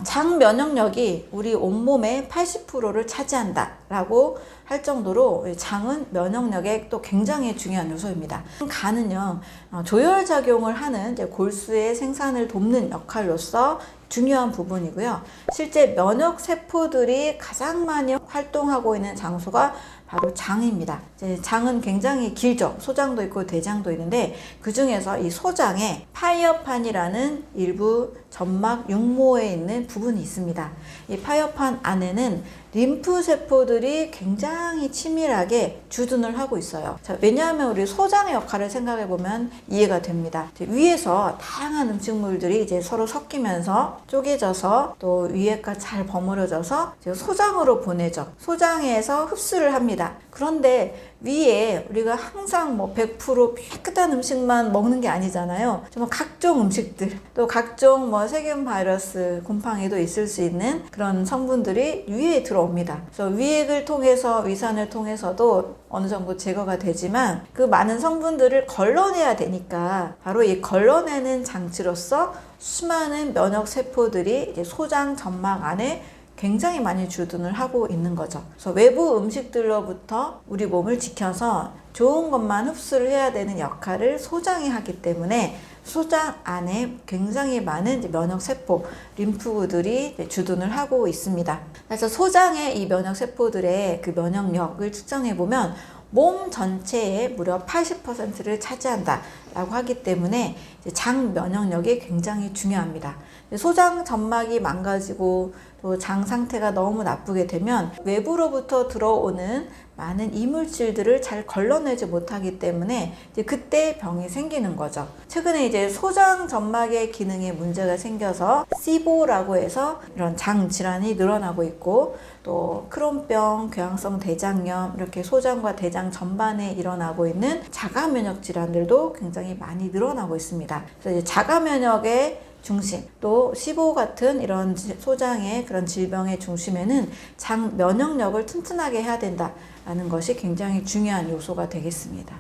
장 면역력이 우리 온몸의 80%를 차지한다라고 할 정도로 장은 면역력에 또 굉장히 중요한 요소입니다. 간은요, 조혈작용을 하는 이제 골수의 생산을 돕는 역할로서 중요한 부분이고요. 실제 면역 세포들이 가장 많이 활동하고 있는 장소가 바로 장입니다. 장은 굉장히 길죠. 소장도 있고 대장도 있는데 그 중에서 이 소장에 파이어판이라는 일부 점막 육모에 있는 부분이 있습니다. 이 파이어판 안에는 림프 세포들이 굉장히 치밀하게 주둔을 하고 있어요. 자, 왜냐하면 우리 소장의 역할을 생각해 보면 이해가 됩니다. 위에서 다양한 음식물들이 이제 서로 섞이면서 쪼개져서 또 위에가 잘 버무려져서 소장으로 보내죠. 소장에서 흡수를 합니다. 그런데 위에 우리가 항상 뭐 100% 깨끗한 음식만 먹는 게 아니잖아요. 정말 각종 음식들, 또 각종 뭐 뭐 세균, 바이러스, 곰팡이도 있을 수 있는 그런 성분들이 위에 들어옵니다. 그래서 위액을 통해서 위산을 통해서도 어느 정도 제거가 되지만 그 많은 성분들을 걸러내야 되니까 바로 이 걸러내는 장치로서 수많은 면역 세포들이 이제 소장 점막 안에 굉장히 많이 주둔을 하고 있는 거죠. 그래서 외부 음식들로부터 우리 몸을 지켜서 좋은 것만 흡수를 해야 되는 역할을 소장이 하기 때문에 소장 안에 굉장히 많은 면역 세포, 림프구들이 주둔을 하고 있습니다. 그래서 소장의 이 면역 세포들의 그 면역력을 측정해 보면 몸 전체의 무려 80%를 차지한다 라고 하기 때문에 장 면역력이 굉장히 중요합니다. 소장 점막이 망가지고 또 장 상태가 너무 나쁘게 되면 외부로부터 들어오는 많은 이물질들을 잘 걸러내지 못하기 때문에 이제 그때 병이 생기는 거죠. 최근에 이제 소장 점막의 기능에 문제가 생겨서 시보라고 해서 이런 장 질환이 늘어나고 있고 또 크론병, 궤양성 대장염 이렇게 소장과 대장 전반에 일어나고 있는 자가 면역 질환들도 굉장히 많이 늘어나고 있습니다. 그래서 이제 자가 면역의 중심, 또 시보 같은 이런 소장의 그런 질병의 중심에는 장 면역력을 튼튼하게 해야 된다라는 것이 굉장히 중요한 요소가 되겠습니다.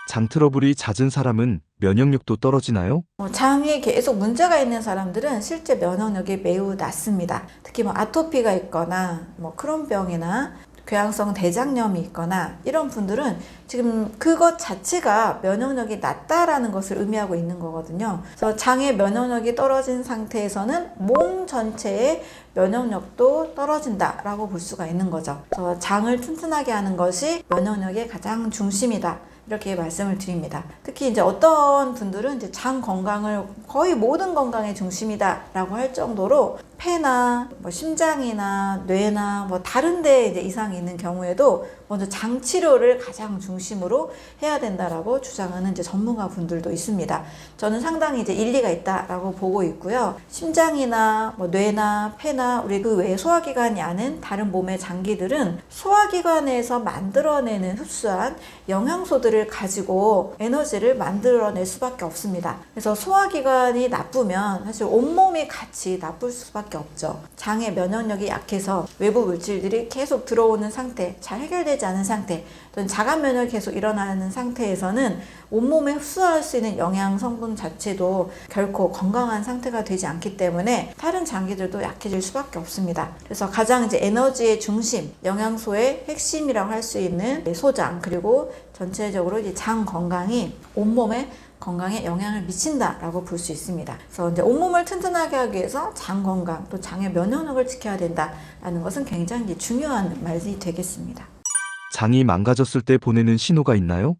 장 트러블이 잦은 사람은 면역력도 떨어지나요? 장에 계속 문제가 있는 사람들은 실제 면역력이 매우 낮습니다. 특히 아토피가 있거나 크론병이나 궤양성 대장염이 있거나 이런 분들은 지금 그것 자체가 면역력이 낮다라는 것을 의미하고 있는 거거든요. 그래서 장의 면역력이 떨어진 상태에서는 몸 전체의 면역력도 떨어진다라고 볼 수가 있는 거죠. 그래서 장을 튼튼하게 하는 것이 면역력의 가장 중심이다. 이렇게 말씀을 드립니다. 특히 이제 어떤 분들은 이제 장 건강을 거의 모든 건강의 중심이다라고 할 정도로 폐나 심장이나 뇌나 다른 데 이제 이상이 있는 경우에도 먼저 장 치료를 가장 중심으로 해야 된다라고 주장하는 이제 전문가 분들도 있습니다. 저는 상당히 이제 일리가 있다라고 보고 있고요. 심장이나 뇌나 폐나 우리 그 외에 소화기관이 아닌 다른 몸의 장기들은 소화기관에서 만들어내는 흡수한 영양소들을 가지고 에너지를 만들어낼 수밖에 없습니다. 그래서 소화기관이 나쁘면 사실 온몸이 같이 나쁠 수밖에 없죠. 장의 면역력이 약해서 외부 물질들이 계속 들어오는 상태, 잘 해결되지 않은 상태, 또는 자가 면역이 계속 일어나는 상태에서는 온몸에 흡수할 수 있는 영양 성분 자체도 결코 건강한 상태가 되지 않기 때문에 다른 장기들도 약해질 수밖에 없습니다. 그래서 가장 이제 에너지의 중심, 영양소의 핵심이라고 할 수 있는 소장, 그리고 전체적으로 이제 장 건강이 온몸에 건강에 영향을 미친다라고 볼 수 있습니다. 그래서 이제 온몸을 튼튼하게 하기 위해서 장 건강, 또 장의 면역력을 지켜야 된다라는 것은 굉장히 중요한 말이 되겠습니다. 장이 망가졌을 때 보내는 신호가 있나요?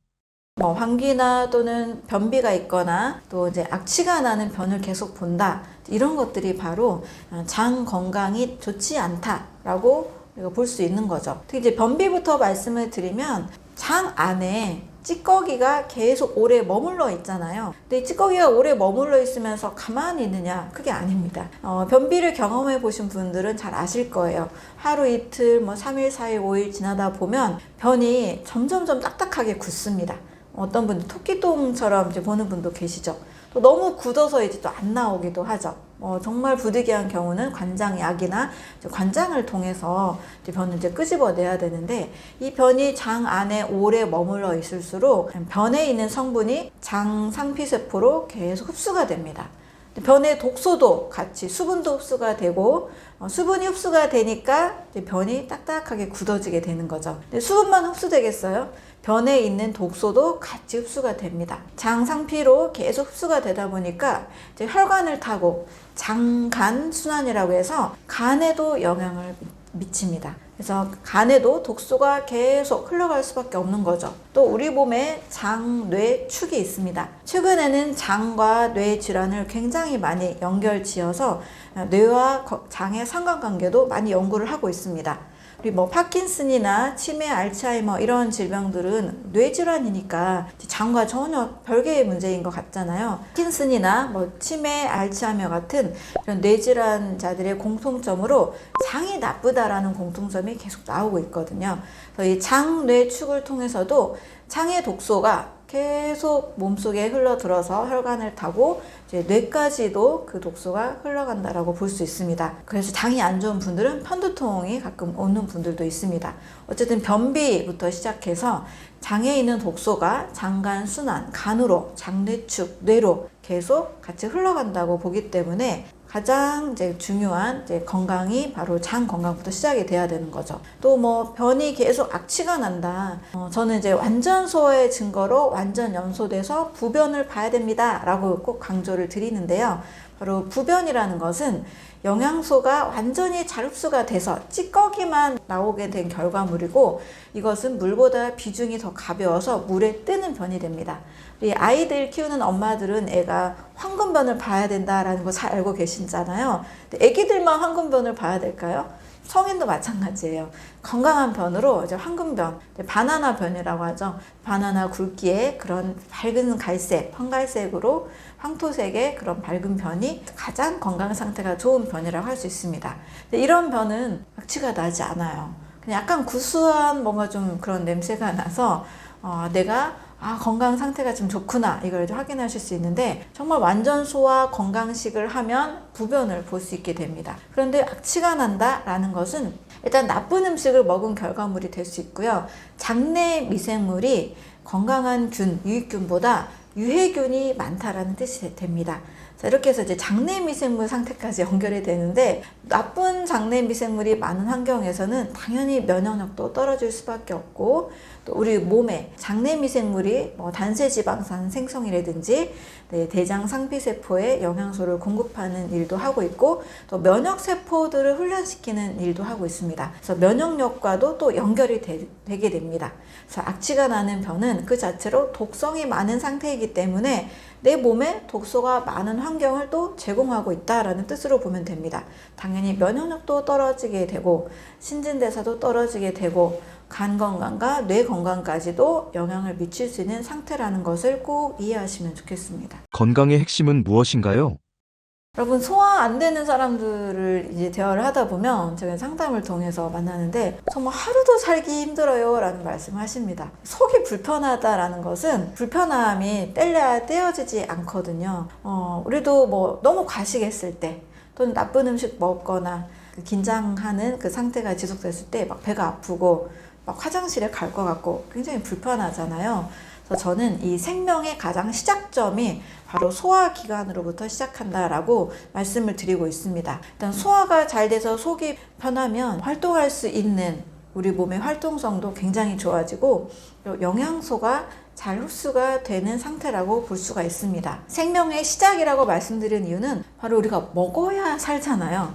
환기나 또는 변비가 있거나 또 이제 악취가 나는 변을 계속 본다. 이런 것들이 바로 장 건강이 좋지 않다라고 볼 수 있는 거죠. 특히 이제 변비부터 말씀을 드리면 장 안에 찌꺼기가 계속 오래 머물러 있잖아요. 근데 이 찌꺼기가 오래 머물러 있으면서 가만히 있느냐? 그게 아닙니다. 변비를 경험해 보신 분들은 잘 아실 거예요. 하루 이틀, 3일, 4일, 5일 지나다 보면 변이 점점점 딱딱하게 굳습니다. 어떤 분들 토끼똥처럼 이제 보는 분도 계시죠. 또 너무 굳어서 이제 또 안 나오기도 하죠. 정말 부득이한 경우는 관장약이나 관장을 통해서 이제 변을 이제 끄집어내야 되는데, 이 변이 장 안에 오래 머물러 있을수록 변에 있는 성분이 장 상피세포로 계속 흡수가 됩니다. 변의 독소도 같이 수분도 흡수가 되고, 수분이 흡수가 되니까 이제 변이 딱딱하게 굳어지게 되는 거죠. 근데 수분만 흡수되겠어요? 변에 있는 독소도 같이 흡수가 됩니다. 장 상피로 계속 흡수가 되다 보니까 이제 혈관을 타고 장간 순환이라고 해서 간에도 영향을 미칩니다. 그래서 간에도 독소가 계속 흘러갈 수밖에 없는 거죠. 또 우리 몸에 장, 뇌, 축이 있습니다. 최근에는 장과 뇌 질환을 굉장히 많이 연결지어서 뇌와 장의 상관관계도 많이 연구를 하고 있습니다. 우리 파킨슨이나 치매, 알츠하이머 이런 질병들은 뇌질환이니까 장과 전혀 별개의 문제인 것 같잖아요. 파킨슨이나 치매, 알츠하이머 같은 이런 뇌질환자들의 공통점으로 장이 나쁘다라는 공통점이 계속 나오고 있거든요. 그래서 이 장, 뇌, 축을 통해서도 장의 독소가 계속 몸속에 흘러들어서 혈관을 타고 이제 뇌까지도 그 독소가 흘러간다라고 볼 수 있습니다. 그래서 장이 안 좋은 분들은 편두통이 가끔 오는 분들도 있습니다. 어쨌든 변비부터 시작해서 장에 있는 독소가 장간 순환, 간으로, 장뇌축, 뇌로 계속 같이 흘러간다고 보기 때문에 가장 이제 중요한 이제 건강이 바로 장 건강부터 시작이 돼야 되는 거죠. 또 뭐 변이 계속 악취가 난다. 저는 이제 완전 소화의 증거로 완전 연소돼서 부변을 봐야 됩니다라고 꼭 강조를 드리는데요. 바로 부변이라는 것은 영양소가 완전히 잘 흡수가 돼서 찌꺼기만 나오게 된 결과물이고, 이것은 물보다 비중이 더 가벼워서 물에 뜨는 변이 됩니다. 이 아이들 키우는 엄마들은 애가 황금변을 봐야 된다라는 거 잘 알고 계시잖아요. 근데 애기들만 황금변을 봐야 될까요? 성인도 마찬가지예요. 건강한 변으로 이제 황금변, 바나나 변이라고 하죠. 바나나 굵기의 그런 밝은 갈색, 황갈색으로 황토색의 그런 밝은 변이 가장 건강 상태가 좋은 변이라고 할 수 있습니다. 근데 이런 변은 악취가 나지 않아요. 그냥 약간 구수한 뭔가 좀 그런 냄새가 나서 내가 건강 상태가 좀 좋구나 이걸 확인하실 수 있는데, 정말 완전 소화 건강식을 하면 부변을 볼 수 있게 됩니다. 그런데 악취가 난다라는 것은 일단 나쁜 음식을 먹은 결과물이 될 수 있고요. 장내 미생물이 건강한 균, 유익균보다 유해균이 많다라는 뜻이 됩니다. 자, 이렇게 해서 이제 장내 미생물 상태까지 연결이 되는데, 나쁜 장내 미생물이 많은 환경에서는 당연히 면역력도 떨어질 수밖에 없고, 또 우리 몸에 장내 미생물이 뭐 단세지방산 생성이라든지 대장 상피세포에 영양소를 공급하는 일도 하고 있고, 또 면역세포들을 훈련시키는 일도 하고 있습니다. 그래서 면역력과도 또 연결이 되게 됩니다. 그래서 악취가 나는 변은 그 자체로 독성이 많은 상태이기 때문에 내 몸에 독소가 많은 환경을 또 제공하고 있다라는 뜻으로 보면 됩니다. 당연히 면역력도 떨어지게 되고, 신진대사도 떨어지게 되고, 간 건강과 뇌 건강까지도 영향을 미칠 수 있는 상태라는 것을 꼭 이해하시면 좋겠습니다. 건강의 핵심은 무엇인가요? 여러분, 소화 안 되는 사람들을 이제 대화를 하다 보면 제가 상담을 통해서 만나는데, 정말 하루도 살기 힘들어요 라는 말씀을 하십니다. 속이 불편하다라는 것은 불편함이 떼어지지 않거든요. 우리도 뭐 너무 과식했을 때, 또는 나쁜 음식 먹거나 긴장하는 그 상태가 지속됐을 때 막 배가 아프고 막 화장실에 갈 것 같고 굉장히 불편하잖아요. 그래서 저는 이 생명의 가장 시작점이 바로 소화기관으로부터 시작한다라고 말씀을 드리고 있습니다. 일단 소화가 잘 돼서 속이 편하면 활동할 수 있는 우리 몸의 활동성도 굉장히 좋아지고, 영양소가 잘 흡수가 되는 상태라고 볼 수가 있습니다. 생명의 시작이라고 말씀드린 이유는 바로 우리가 먹어야 살잖아요.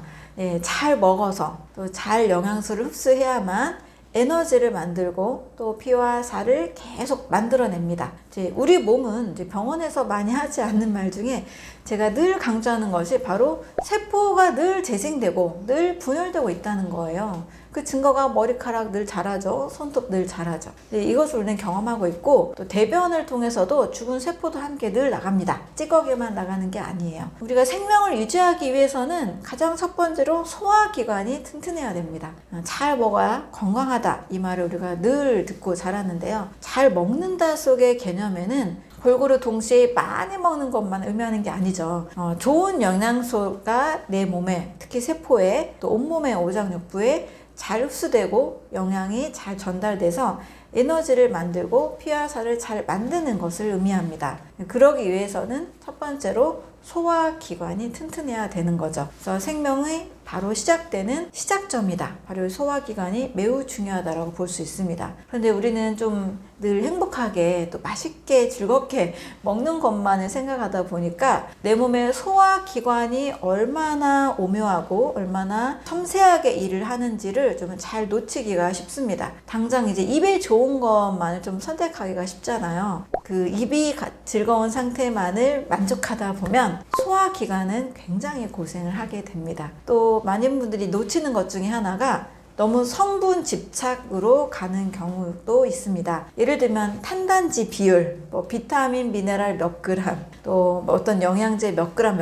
잘 먹어서 또 잘 영양소를 흡수해야만 에너지를 만들고 또 피와 살을 계속 만들어냅니다. 이제 우리 몸은 이제 병원에서 많이 하지 않는 말 중에 제가 늘 강조하는 것이 바로 세포가 늘 재생되고 늘 분열되고 있다는 거예요. 그 증거가 머리카락 늘 자라죠. 손톱 늘 자라죠. 이것을 우리는 경험하고 있고, 또 대변을 통해서도 죽은 세포도 함께 늘 나갑니다. 찌꺼기만 나가는 게 아니에요. 우리가 생명을 유지하기 위해서는 가장 첫 번째로 소화기관이 튼튼해야 됩니다. 잘 먹어야 건강하다, 이 말을 우리가 늘 듣고 자랐는데요. 잘 먹는다 속의 개념에는 골고루 동시에 많이 먹는 것만 의미하는 게 아니죠. 좋은 영양소가 내 몸에, 특히 세포에, 또 온몸의 오장육부에 잘 흡수되고 영양이 잘 전달돼서 에너지를 만들고 피와 살을 잘 만드는 것을 의미합니다. 그러기 위해서는 첫 번째로 소화기관이 튼튼해야 되는 거죠. 그래서 생명의 바로 시작되는 시작점이다. 바로 소화기관이 매우 중요하다고 볼 수 있습니다. 그런데 우리는 좀 늘 행복하게 또 맛있게 즐겁게 먹는 것만을 생각하다 보니까 내 몸의 소화기관이 얼마나 오묘하고 얼마나 섬세하게 일을 하는지를 좀 잘 놓치기가 쉽습니다. 당장 이제 입에 좋은 것만을 좀 선택하기가 쉽잖아요. 그 입이 즐거운 상태만을 만족하다 보면 소화기관은 굉장히 고생을 하게 됩니다. 또 많은 분들이 놓치는 것 중에 하나가 너무 성분 집착으로 가는 경우도 있습니다. 예를 들면 탄단지 비율, 비타민, 미네랄 몇 그램, 또 어떤 영양제 몇 그램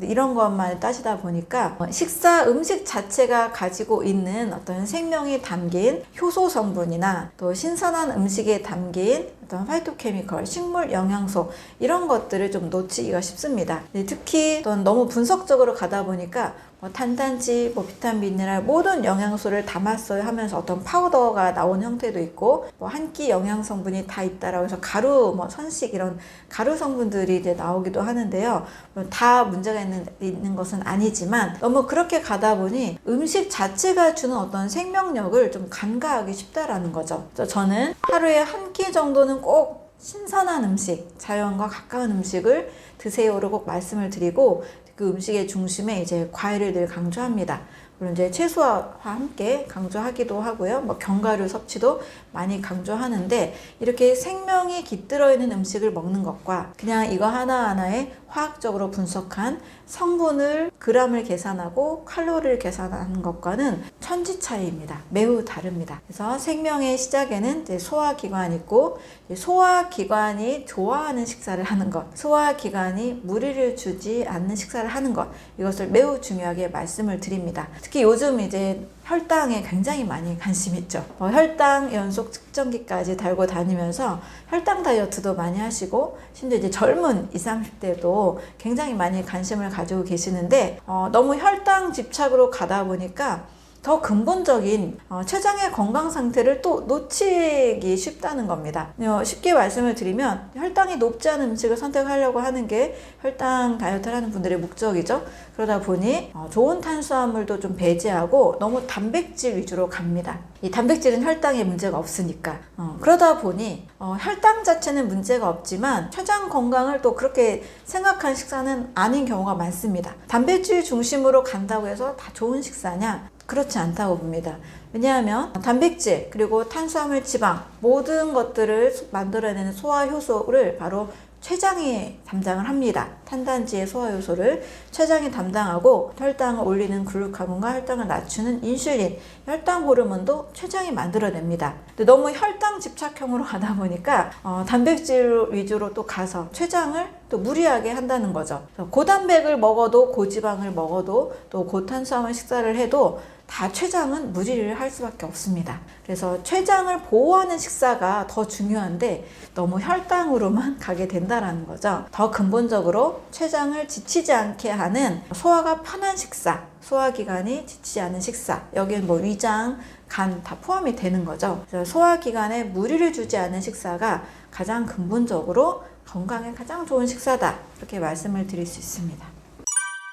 이런 것만 따지다 보니까 식사 음식 자체가 가지고 있는 어떤 생명이 담긴 효소 성분이나 또 신선한 음식에 담긴 어떤 파이토케미컬, 식물 영양소 이런 것들을 좀 놓치기가 쉽습니다. 특히 너무 분석적으로 가다 보니까 탄단지, 비타민, 미네랄 모든 영양소를 담았어요 하면서 어떤 파우더가 나온 형태도 있고 한 끼 영양 성분이 다 있다라고 해서 가루, 선식 이런 가루 성분들이 이제 나오기도 하는데요. 다 문제가 있는 것은 아니지만 너무 그렇게 가다 보니 음식 자체가 주는 어떤 생명력을 좀 간과하기 쉽다라는 거죠. 그래서 저는 하루에 한 끼 정도는 꼭 신선한 음식, 자연과 가까운 음식을 드세요를 꼭 말씀을 드리고 그 음식의 중심에 이제 과일을 늘 강조합니다. 물론 이제 채소와 함께 강조하기도 하고요. 견과류 섭취도 많이 강조하는데 이렇게 생명이 깃들어 있는 음식을 먹는 것과 그냥 이거 하나하나에 화학적으로 분석한 성분을 그램을 계산하고 칼로리를 계산하는 것과는 천지 차이입니다. 매우 다릅니다. 그래서 생명의 시작에는 이제 소화기관이 있고 소화기관이 좋아하는 식사를 하는 것, 소화기관이 무리를 주지 않는 식사를 하는 것, 이것을 매우 중요하게 말씀을 드립니다. 특히 요즘 이제 혈당에 굉장히 많이 관심 있죠. 혈당 연속 측정기까지 달고 다니면서 혈당 다이어트도 많이 하시고 심지어 이제 젊은 20, 30대도 굉장히 많이 관심을 가지고 계시는데 너무 혈당 집착으로 가다 보니까 더 근본적인 췌장의 건강 상태를 또 놓치기 쉽다는 겁니다. 쉽게 말씀을 드리면 혈당이 높지 않은 음식을 선택하려고 하는 게 혈당 다이어트를 하는 분들의 목적이죠. 그러다 보니 좋은 탄수화물도 좀 배제하고 너무 단백질 위주로 갑니다. 이 단백질은 혈당에 문제가 없으니까. 그러다 보니 혈당 자체는 문제가 없지만 췌장 건강을 또 그렇게 생각한 식사는 아닌 경우가 많습니다. 단백질 중심으로 간다고 해서 다 좋은 식사냐? 그렇지 않다고 봅니다. 왜냐하면 단백질 그리고 탄수화물, 지방 모든 것들을 만들어내는 소화효소를 바로 췌장이 담당을 합니다. 탄단지의 소화효소를 췌장이 담당하고 혈당을 올리는 글루카곤과 혈당을 낮추는 인슐린, 혈당 호르몬도 췌장이 만들어냅니다. 근데 너무 혈당 집착형으로 가다 보니까 단백질 위주로 또 가서 췌장을 또 무리하게 한다는 거죠. 고단백을 먹어도 고지방을 먹어도 또 고탄수화물 식사를 해도 다 췌장은 무리를 할 수밖에 없습니다. 그래서 췌장을 보호하는 식사가 더 중요한데 너무 혈당으로만 가게 된다는 거죠. 더 근본적으로 췌장을 지치지 않게 하는 소화가 편한 식사, 소화기관이 지치지 않은 식사, 여기엔 위장, 간 다 포함이 되는 거죠. 그래서 소화기관에 무리를 주지 않은 식사가 가장 근본적으로 건강에 가장 좋은 식사다, 이렇게 말씀을 드릴 수 있습니다.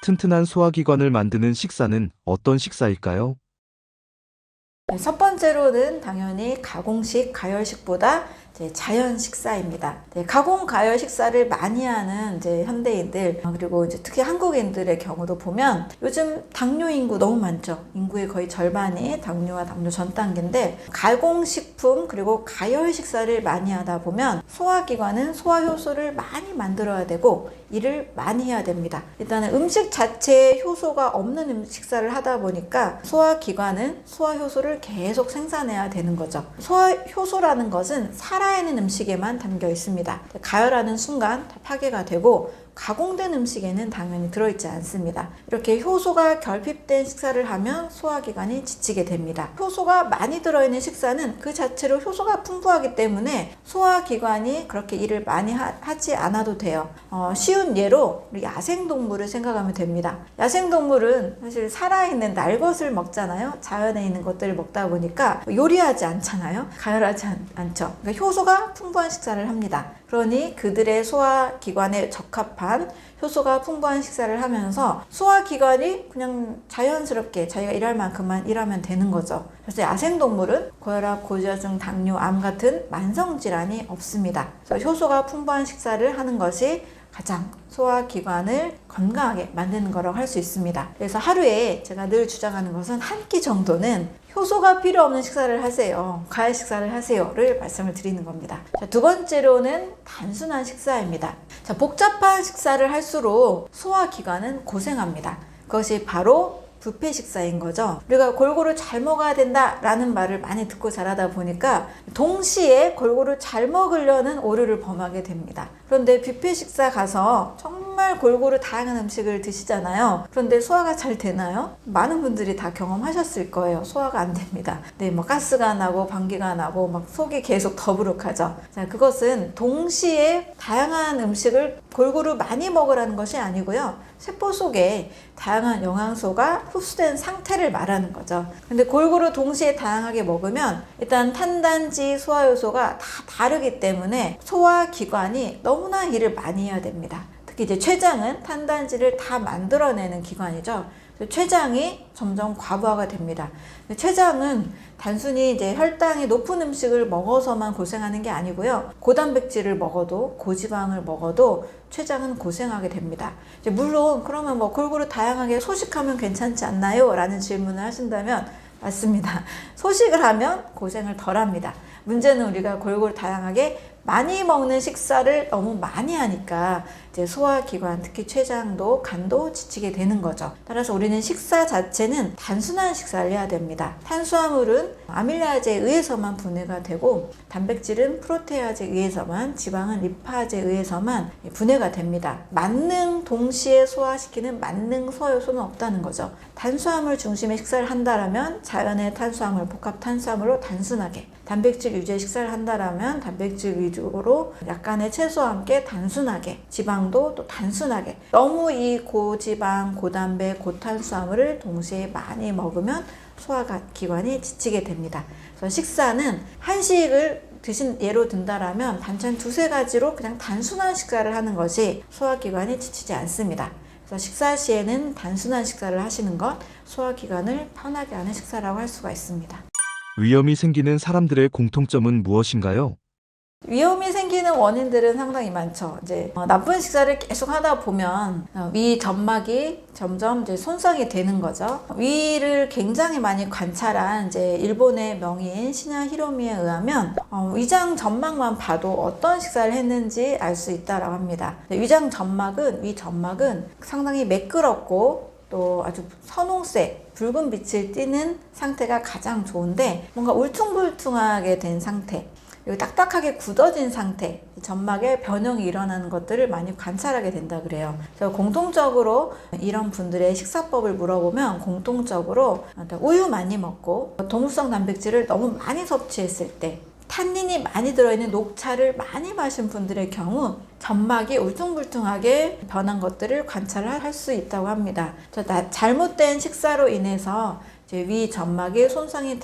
튼튼한 소화기관을 만드는 식사는 어떤 식사일까요? 첫 번째로는 당연히 가공식, 가열식보다 자연 식사입니다. 가공 가열 식사를 많이 하는 현대인들, 그리고 특히 한국인들의 경우도 보면 요즘 당뇨 인구 너무 많죠. 인구의 거의 절반이 당뇨와 당뇨 전 단계인데 가공식품 그리고 가열 식사를 많이 하다 보면 소화기관은 소화효소를 많이 만들어야 되고 일을 많이 해야 됩니다. 일단은 음식 자체에 효소가 없는 식사를 하다 보니까 소화기관은 소화효소를 계속 생산해야 되는 거죠. 소화효소라는 것은 살아있는 음식에만 담겨 있습니다. 가열하는 순간 다 파괴가 되고 가공된 음식에는 당연히 들어있지 않습니다. 이렇게 효소가 결핍된 식사를 하면 소화기관이 지치게 됩니다. 효소가 많이 들어있는 식사는 그 자체로 효소가 풍부하기 때문에 소화기관이 그렇게 일을 많이 하지 않아도 돼요. 쉬운 예로 우리 야생동물을 생각하면 됩니다. 야생동물은 사실 살아있는 날것을 먹잖아요. 자연에 있는 것들을 먹다 보니까 요리하지 않잖아요. 가열하지 않죠. 그러니까 효소가 풍부한 식사를 합니다. 그러니 그들의 소화기관에 적합한 효소가 풍부한 식사를 하면서 소화기관이 그냥 자연스럽게 자기가 일할 만큼만 일하면 되는 거죠. 그래서 야생동물은 고혈압, 고지혈증, 당뇨, 암 같은 만성질환이 없습니다. 그래서 효소가 풍부한 식사를 하는 것이 가장 소화기관을 건강하게 만드는 거라고 할 수 있습니다. 그래서 하루에 제가 늘 주장하는 것은 한 끼 정도는 효소가 필요 없는 식사를 하세요. 가열 식사를 하세요를 말씀을 드리는 겁니다. 자, 두 번째로는 단순한 식사입니다. 자, 복잡한 식사를 할수록 소화기관은 고생합니다. 그것이 바로 뷔페 식사인 거죠. 우리가 골고루 잘 먹어야 된다라는 말을 많이 듣고 자라다 보니까 동시에 골고루 잘 먹으려는 오류를 범하게 됩니다. 그런데 뷔페 식사 가서 정말 정말 골고루 다양한 음식을 드시잖아요. 그런데 소화가 잘 되나요? 많은 분들이 다 경험하셨을 거예요. 소화가 안 됩니다. 네, 뭐 가스가 나고 방귀가 나고 막 속이 계속 더부룩하죠. 자, 그것은 동시에 다양한 음식을 골고루 많이 먹으라는 것이 아니고요. 세포 속에 다양한 영양소가 흡수된 상태를 말하는 거죠. 근데 골고루 동시에 다양하게 먹으면 일단 탄단지, 소화효소가 다 다르기 때문에 소화기관이 너무나 일을 많이 해야 됩니다. 특히 이제 췌장은 탄단지를 다 만들어내는 기관이죠. 췌장이 점점 과부하가 됩니다. 췌장은 단순히 이제 혈당이 높은 음식을 먹어서만 고생하는 게 아니고요. 고단백질을 먹어도 고지방을 먹어도 췌장은 고생하게 됩니다. 이제 물론 그러면 뭐 골고루 다양하게 소식하면 괜찮지 않나요? 라는 질문을 하신다면 맞습니다. 소식을 하면 고생을 덜 합니다. 문제는 우리가 골고루 다양하게 많이 먹는 식사를 너무 많이 하니까 이제 소화기관, 특히 췌장도 간도 지치게 되는 거죠. 따라서 우리는 식사 자체는 단순한 식사를 해야 됩니다. 탄수화물은 아밀라제에 의해서만 분해가 되고 단백질은 프로테아제에 의해서만, 지방은 리파제에 의해서만 분해가 됩니다. 만능 동시에 소화시키는 만능 소화효소는 없다는 거죠. 탄수화물 중심의 식사를 한다라면 자연의 탄수화물, 복합 탄수화물로 단순하게, 단백질 위주의 식사를 한다라면 단백질 위주로 약간의 채소와 함께 단순하게, 지방도 또 단순하게, 너무 이 고지방, 고단백, 고탄수화물을 동시에 많이 먹으면 소화기관이 지치게 됩니다. 그래서 식사는 한식을 드신 예로 든다라면 반찬 두세 가지로 그냥 단순한 식사를 하는 것이 소화기관이 지치지 않습니다. 그래서 식사 시에는 단순한 식사를 하시는 것, 소화기관을 편하게 하는 식사라고 할 수가 있습니다. 위염이 생기는 사람들의 공통점은 무엇인가요? 위염이 생기는 원인들은 상당히 많죠. 이제 나쁜 식사를 계속 하다 보면 위 점막이 점점 이제 손상이 되는 거죠. 위를 굉장히 많이 관찰한 이제 일본의 명의인 시냐 히로미에 의하면 위장 점막만 봐도 어떤 식사를 했는지 알 수 있다라고 합니다. 위장 점막은 위 점막은 상당히 매끄럽고 또 아주 선홍색, 붉은 빛을 띠는 상태가 가장 좋은데 뭔가 울퉁불퉁하게 된 상태, 그리고 딱딱하게 굳어진 상태, 점막에 변형이 일어나는 것들을 많이 관찰하게 된다 그래요. 그래서 공통적으로 이런 분들의 식사법을 물어보면 공통적으로 우유 많이 먹고 동물성 단백질을 너무 많이 섭취했을 때, 탄닌이 많이 들어있는 녹차를 많이 마신 분들의 경우 점막이 울퉁불퉁하게 변한 것들을 관찰할 수 있다고 합니다. 잘못된 식사로 인해서 이제 위 점막에 손상이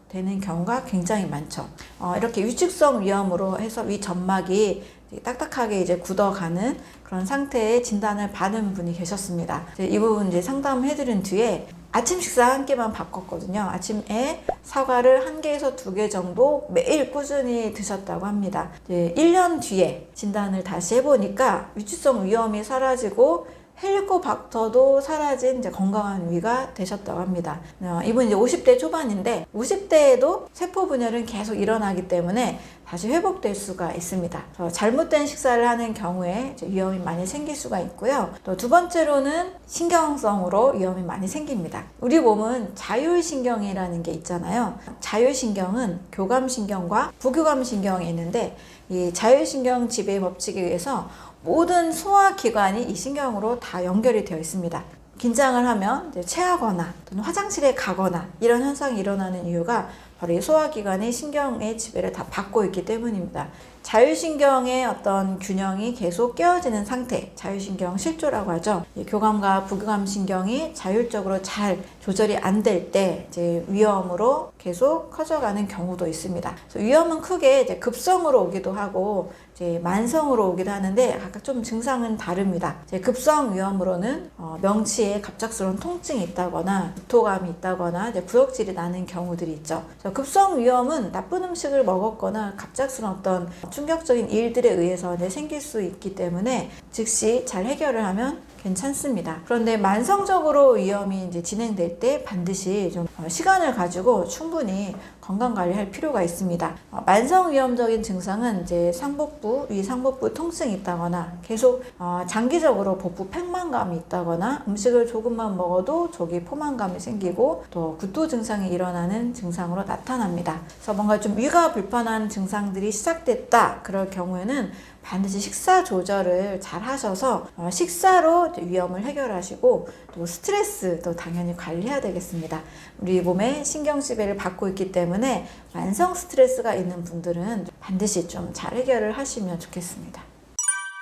되는 경우가 굉장히 많죠. 이렇게 위축성 위염으로 해서 위 점막이 딱딱하게 이제 굳어가는 그런 상태의 진단을 받은 분이 계셨습니다. 이 부분 이제 상담해드린 뒤에 아침 식사 한 끼만 바꿨거든요. 아침에 사과를 1개에서 2개 정도 매일 꾸준히 드셨다고 합니다. 1년 뒤에 진단을 다시 해보니까 위축성 위염이 사라지고 헬리코박터도 사라진 이제 건강한 위가 되셨다고 합니다. 이분 이제 50대 초반인데 50대에도 세포 분열은 계속 일어나기 때문에 다시 회복될 수가 있습니다. 잘못된 식사를 하는 경우에 이제 위험이 많이 생길 수가 있고요. 또 두 번째로는 신경성으로 위험이 많이 생깁니다. 우리 몸은 자율신경이라는 게 있잖아요. 자율신경은 교감신경과 부교감신경이 있는데 이 자율신경 지배 법칙에 의해서 모든 소화기관이 이 신경으로 다 연결이 되어 있습니다. 긴장을 하면 이제 체하거나 또는 화장실에 가거나 이런 현상이 일어나는 이유가 바로 이 소화기관이 신경의 지배를 다 받고 있기 때문입니다. 자율신경의 어떤 균형이 계속 깨어지는 상태, 자율신경 실조라고 하죠. 교감과 부교감신경이 자율적으로 잘 조절이 안 될 때 이제 위염으로 계속 커져가는 경우도 있습니다. 그래서 위염은 크게 이제 급성으로 오기도 하고 이제 만성으로 오기도 하는데 각각 좀 증상은 다릅니다. 이제 급성 위염으로는 명치에 갑작스러운 통증이 있다거나 구토감이 있다거나 이제 구역질이 나는 경우들이 있죠. 그래서 급성 위염은 나쁜 음식을 먹었거나 갑작스러운 어떤 충격적인 일들에 의해서 생길 수 있기 때문에 즉시 잘 해결을 하면 괜찮습니다. 그런데 만성적으로 위염이 이제 진행될 때 반드시 좀 시간을 가지고 충분히 건강 관리할 필요가 있습니다. 만성 위염적인 증상은 이제 상복부, 위상복부 통증이 있다거나 계속 장기적으로 복부 팽만감이 있다거나 음식을 조금만 먹어도 저기 포만감이 생기고 또 구토 증상이 일어나는 증상으로 나타납니다. 그래서 뭔가 좀 위가 불편한 증상들이 시작됐다 그럴 경우에는 반드시 식사 조절을 잘 하셔서 식사로 위염을 해결하시고 또 스트레스도 당연히 관리해야 되겠습니다. 우리 몸에 신경지배를 받고 있기 때문에 만성 스트레스가 있는 분들은 반드시 좀 잘 해결을 하시면 좋겠습니다.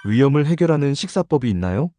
위염을 해결하는 식사법이 있나요?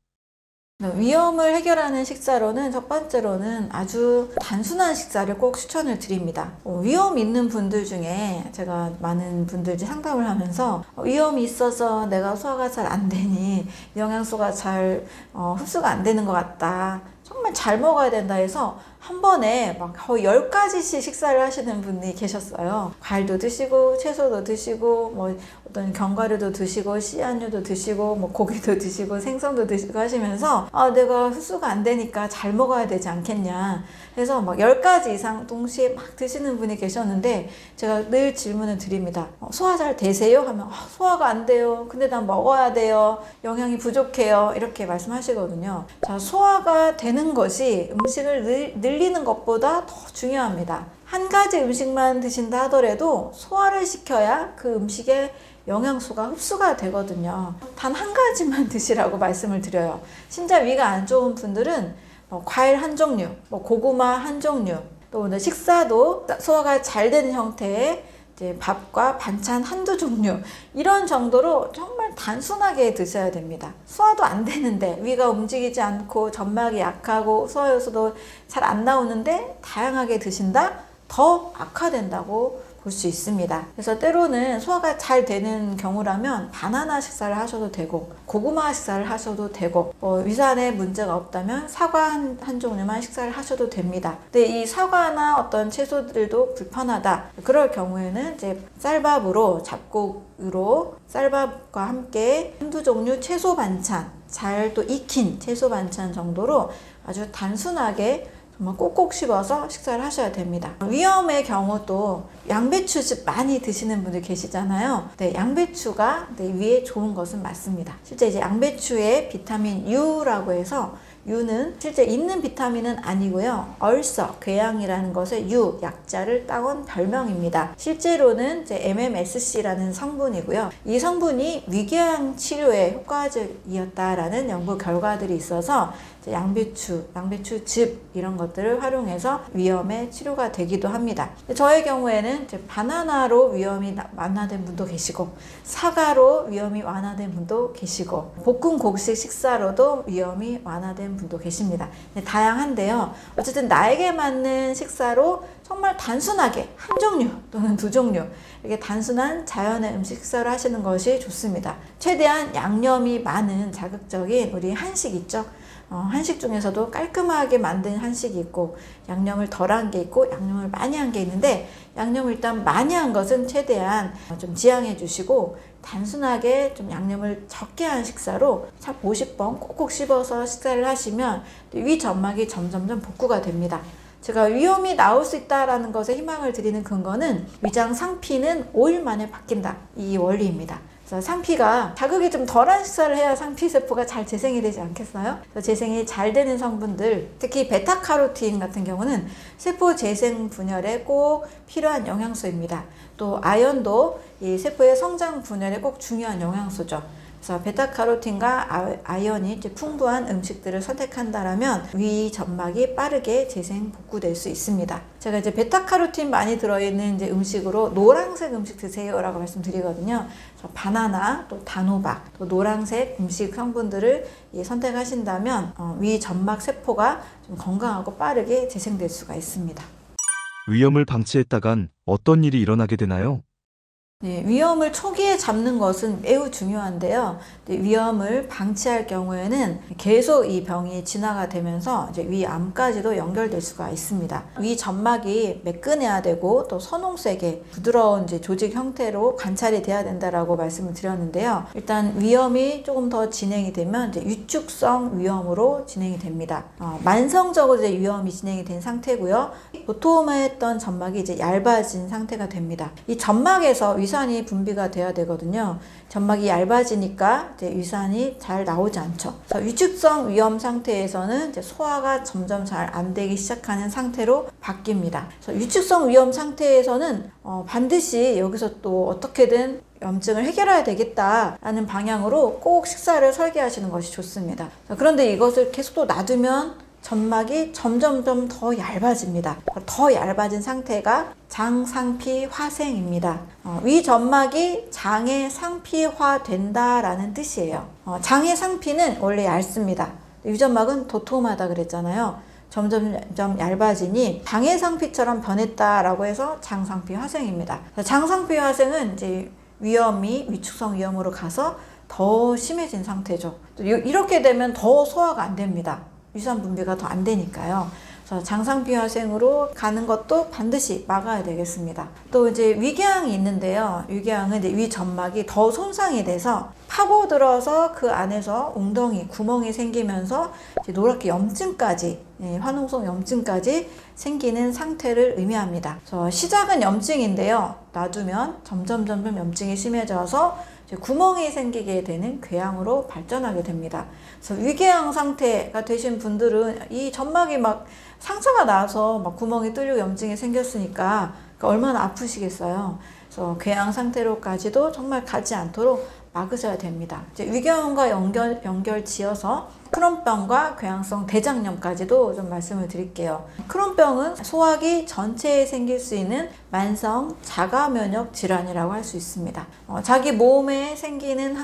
위염을 해결하는 식사로는 첫 번째로는 아주 단순한 식사를 꼭 추천을 드립니다. 위염 있는 분들 중에 제가 많은 분들이 상담을 하면서 위염이 있어서 내가 소화가 잘 안 되니 영양소가 잘 흡수가 안 되는 것 같다. 정말 잘 먹어야 된다 해서 한 번에 막 거의 10가지씩 식사를 하시는 분이 계셨어요. 과일도 드시고 채소도 드시고 뭐 어떤 견과류도 드시고 씨앗류도 드시고 뭐 고기도 드시고 생선도 드시고 하시면서 내가 흡수가 안 되니까 잘 먹어야 되지 않겠냐 해서 막 10가지 이상 동시에 막 드시는 분이 계셨는데 제가 늘 질문을 드립니다. 소화 잘 되세요? 하면 소화가 안 돼요. 근데 난 먹어야 돼요. 영양이 부족해요. 이렇게 말씀하시거든요. 자, 소화가 되는 것이 음식을 늘리는 것보다 더 중요합니다. 한 가지 음식만 드신다 하더라도 소화를 시켜야 그 음식의 영양소가 흡수가 되거든요. 단 한 가지만 드시라고 말씀을 드려요. 진짜 위가 안 좋은 분들은 과일 한 종류, 고구마 한 종류, 또 식사도 소화가 잘 되는 형태의 이제 밥과 반찬 한두 종류 이런 정도로 정말 단순하게 드셔야 됩니다. 소화도 안 되는데 위가 움직이지 않고 점막이 약하고 소화효소도 잘 안 나오는데 다양하게 드신다? 더 악화된다고 볼 수 있습니다. 그래서 때로는 소화가 잘 되는 경우라면 바나나 식사를 하셔도 되고 고구마 식사를 하셔도 되고 위산에 문제가 없다면 사과 한 종류만 식사를 하셔도 됩니다. 근데 이 사과나 어떤 채소들도 불편하다 그럴 경우에는 이제 쌀밥으로 잡곡으로 쌀밥과 함께 한두 종류 채소 반찬 잘 또 익힌 채소 반찬 정도로 아주 단순하게 정말 꼭꼭 씹어서 식사를 하셔야 됩니다. 위염의 경우도 양배추즙 많이 드시는 분들 계시잖아요. 네, 양배추가 위에 좋은 것은 맞습니다. 실제 이제 양배추에 비타민 U라고 해서 U는 실제 있는 비타민은 아니고요. 얼서, 궤양이라는 것의 U, 약자를 따온 별명입니다. 실제로는 이제 MMSC라는 성분이고요. 이 성분이 위궤양 치료에 효과적이었다라는 연구 결과들이 있어서 양배추즙 이런 것들을 활용해서 위염의 치료가 되기도 합니다. 저의 경우에는 이제 바나나로 위염이 완화된 분도 계시고 사과로 위염이 완화된 분도 계시고 볶음 곡식 식사로도 위염이 완화된 분도 계십니다. 다양한데요. 어쨌든 나에게 맞는 식사로 정말 단순하게 한 종류 또는 두 종류 이렇게 단순한 자연의 음식 식사를 하시는 것이 좋습니다. 최대한 양념이 많은 자극적인 우리 한식 있죠. 한식 중에서도 깔끔하게 만든 한식이 있고 양념을 덜한 게 있고 양념을 많이 한 게 있는데 양념을 일단 많이 한 것은 최대한 좀 지양해 주시고 단순하게 좀 양념을 적게 한 식사로 50번 꼭꼭 씹어서 식사를 하시면 위 점막이 점점점 복구가 됩니다. 제가 위염이 나올 수 있다는 것에 희망을 드리는 근거는 위장 상피는 5일 만에 바뀐다 이 원리입니다. 그래서 상피가 자극이 좀 덜한 식사를 해야 상피세포가 잘 재생이 되지 않겠어요? 그래서 재생이 잘 되는 성분들, 특히 베타카로틴 같은 경우는 세포 재생 분열에 꼭 필요한 영양소입니다. 또 아연도 이 세포의 성장 분열에 꼭 중요한 영양소죠. 그래서 베타카로틴과 아연이 풍부한 음식들을 선택한다라면 위 점막이 빠르게 재생 복구될 수 있습니다. 제가 이제 베타카로틴 많이 들어있는 이제 음식으로 노란색 음식 드세요라고 말씀드리거든요. 그래서 바나나, 또 단호박, 또 노란색 음식 성분들을 선택하신다면 위 점막 세포가 좀 건강하고 빠르게 재생될 수가 있습니다. 위염을 방치했다간 어떤 일이 일어나게 되나요? 네, 위험을 초기에 잡는 것은 매우 중요한데요. 위험을 방치할 경우에는 계속 이 병이 진화가 되면서 이제 위암까지도 연결될 수가 있습니다. 위 점막이 매끈해야 되고 또 선홍색의 부드러운 이제 조직 형태로 관찰이 돼야 된다라고 말씀을 드렸는데요. 일단 위험이 조금 더 진행이 되면 이제 위축성 위험으로 진행이 됩니다. 만성적으로 이제 위험이 진행이 된 상태고요. 도톰했던 점막이 이제 얇아진 상태가 됩니다. 이 점막에서 위산이 분비가 돼야 되거든요. 점막이 얇아지니까 이제 위산이 잘 나오지 않죠. 그래서 위축성 위험 상태에서는 이제 소화가 점점 잘 안 되기 시작하는 상태로 바뀝니다. 그래서 위축성 위험 상태에서는 반드시 여기서 또 어떻게든 염증을 해결해야 되겠다라는 방향으로 꼭 식사를 설계하시는 것이 좋습니다. 그런데 이것을 계속 또 놔두면 점막이 점점점 더 얇아집니다. 더 얇아진 상태가 장상피 화생입니다. 위 점막이 장의 상피화 된다라는 뜻이에요. 장의 상피는 원래 얇습니다. 위 점막은 도톰하다 그랬잖아요. 점점 얇아지니 장의 상피처럼 변했다라고 해서 장상피 화생입니다. 장상피 화생은 이제 위험이 위축성 위험으로 가서 더 심해진 상태죠. 이렇게 되면 더 소화가 안 됩니다. 위산 분비가 더 안 되니까요. 그래서 장상피화생으로 가는 것도 반드시 막아야 되겠습니다. 또 이제 위궤양이 있는데요. 위궤양은 이제 위 점막이 더 손상이 돼서 파고들어서 그 안에서 웅덩이, 구멍이 생기면서 이제 노랗게 염증까지, 화농성 염증까지 생기는 상태를 의미합니다. 그래서 시작은 염증인데요. 놔두면 점점 염증이 심해져서 구멍이 생기게 되는 궤양으로 발전하게 됩니다. 그래서 위궤양 상태가 되신 분들은 이 점막이 막 상처가 나서 막 구멍이 뚫리고 염증이 생겼으니까 얼마나 아프시겠어요. 그래서 궤양 상태로까지도 정말 가지 않도록 막으셔야 됩니다. 이제 위궤양과 연결 지어서 크론병과 궤양성 대장염까지도 좀 말씀을 드릴게요. 크론병은 소화기 전체에 생길 수 있는 만성 자가면역 질환이라고 할 수 있습니다. 자기 몸에 생기는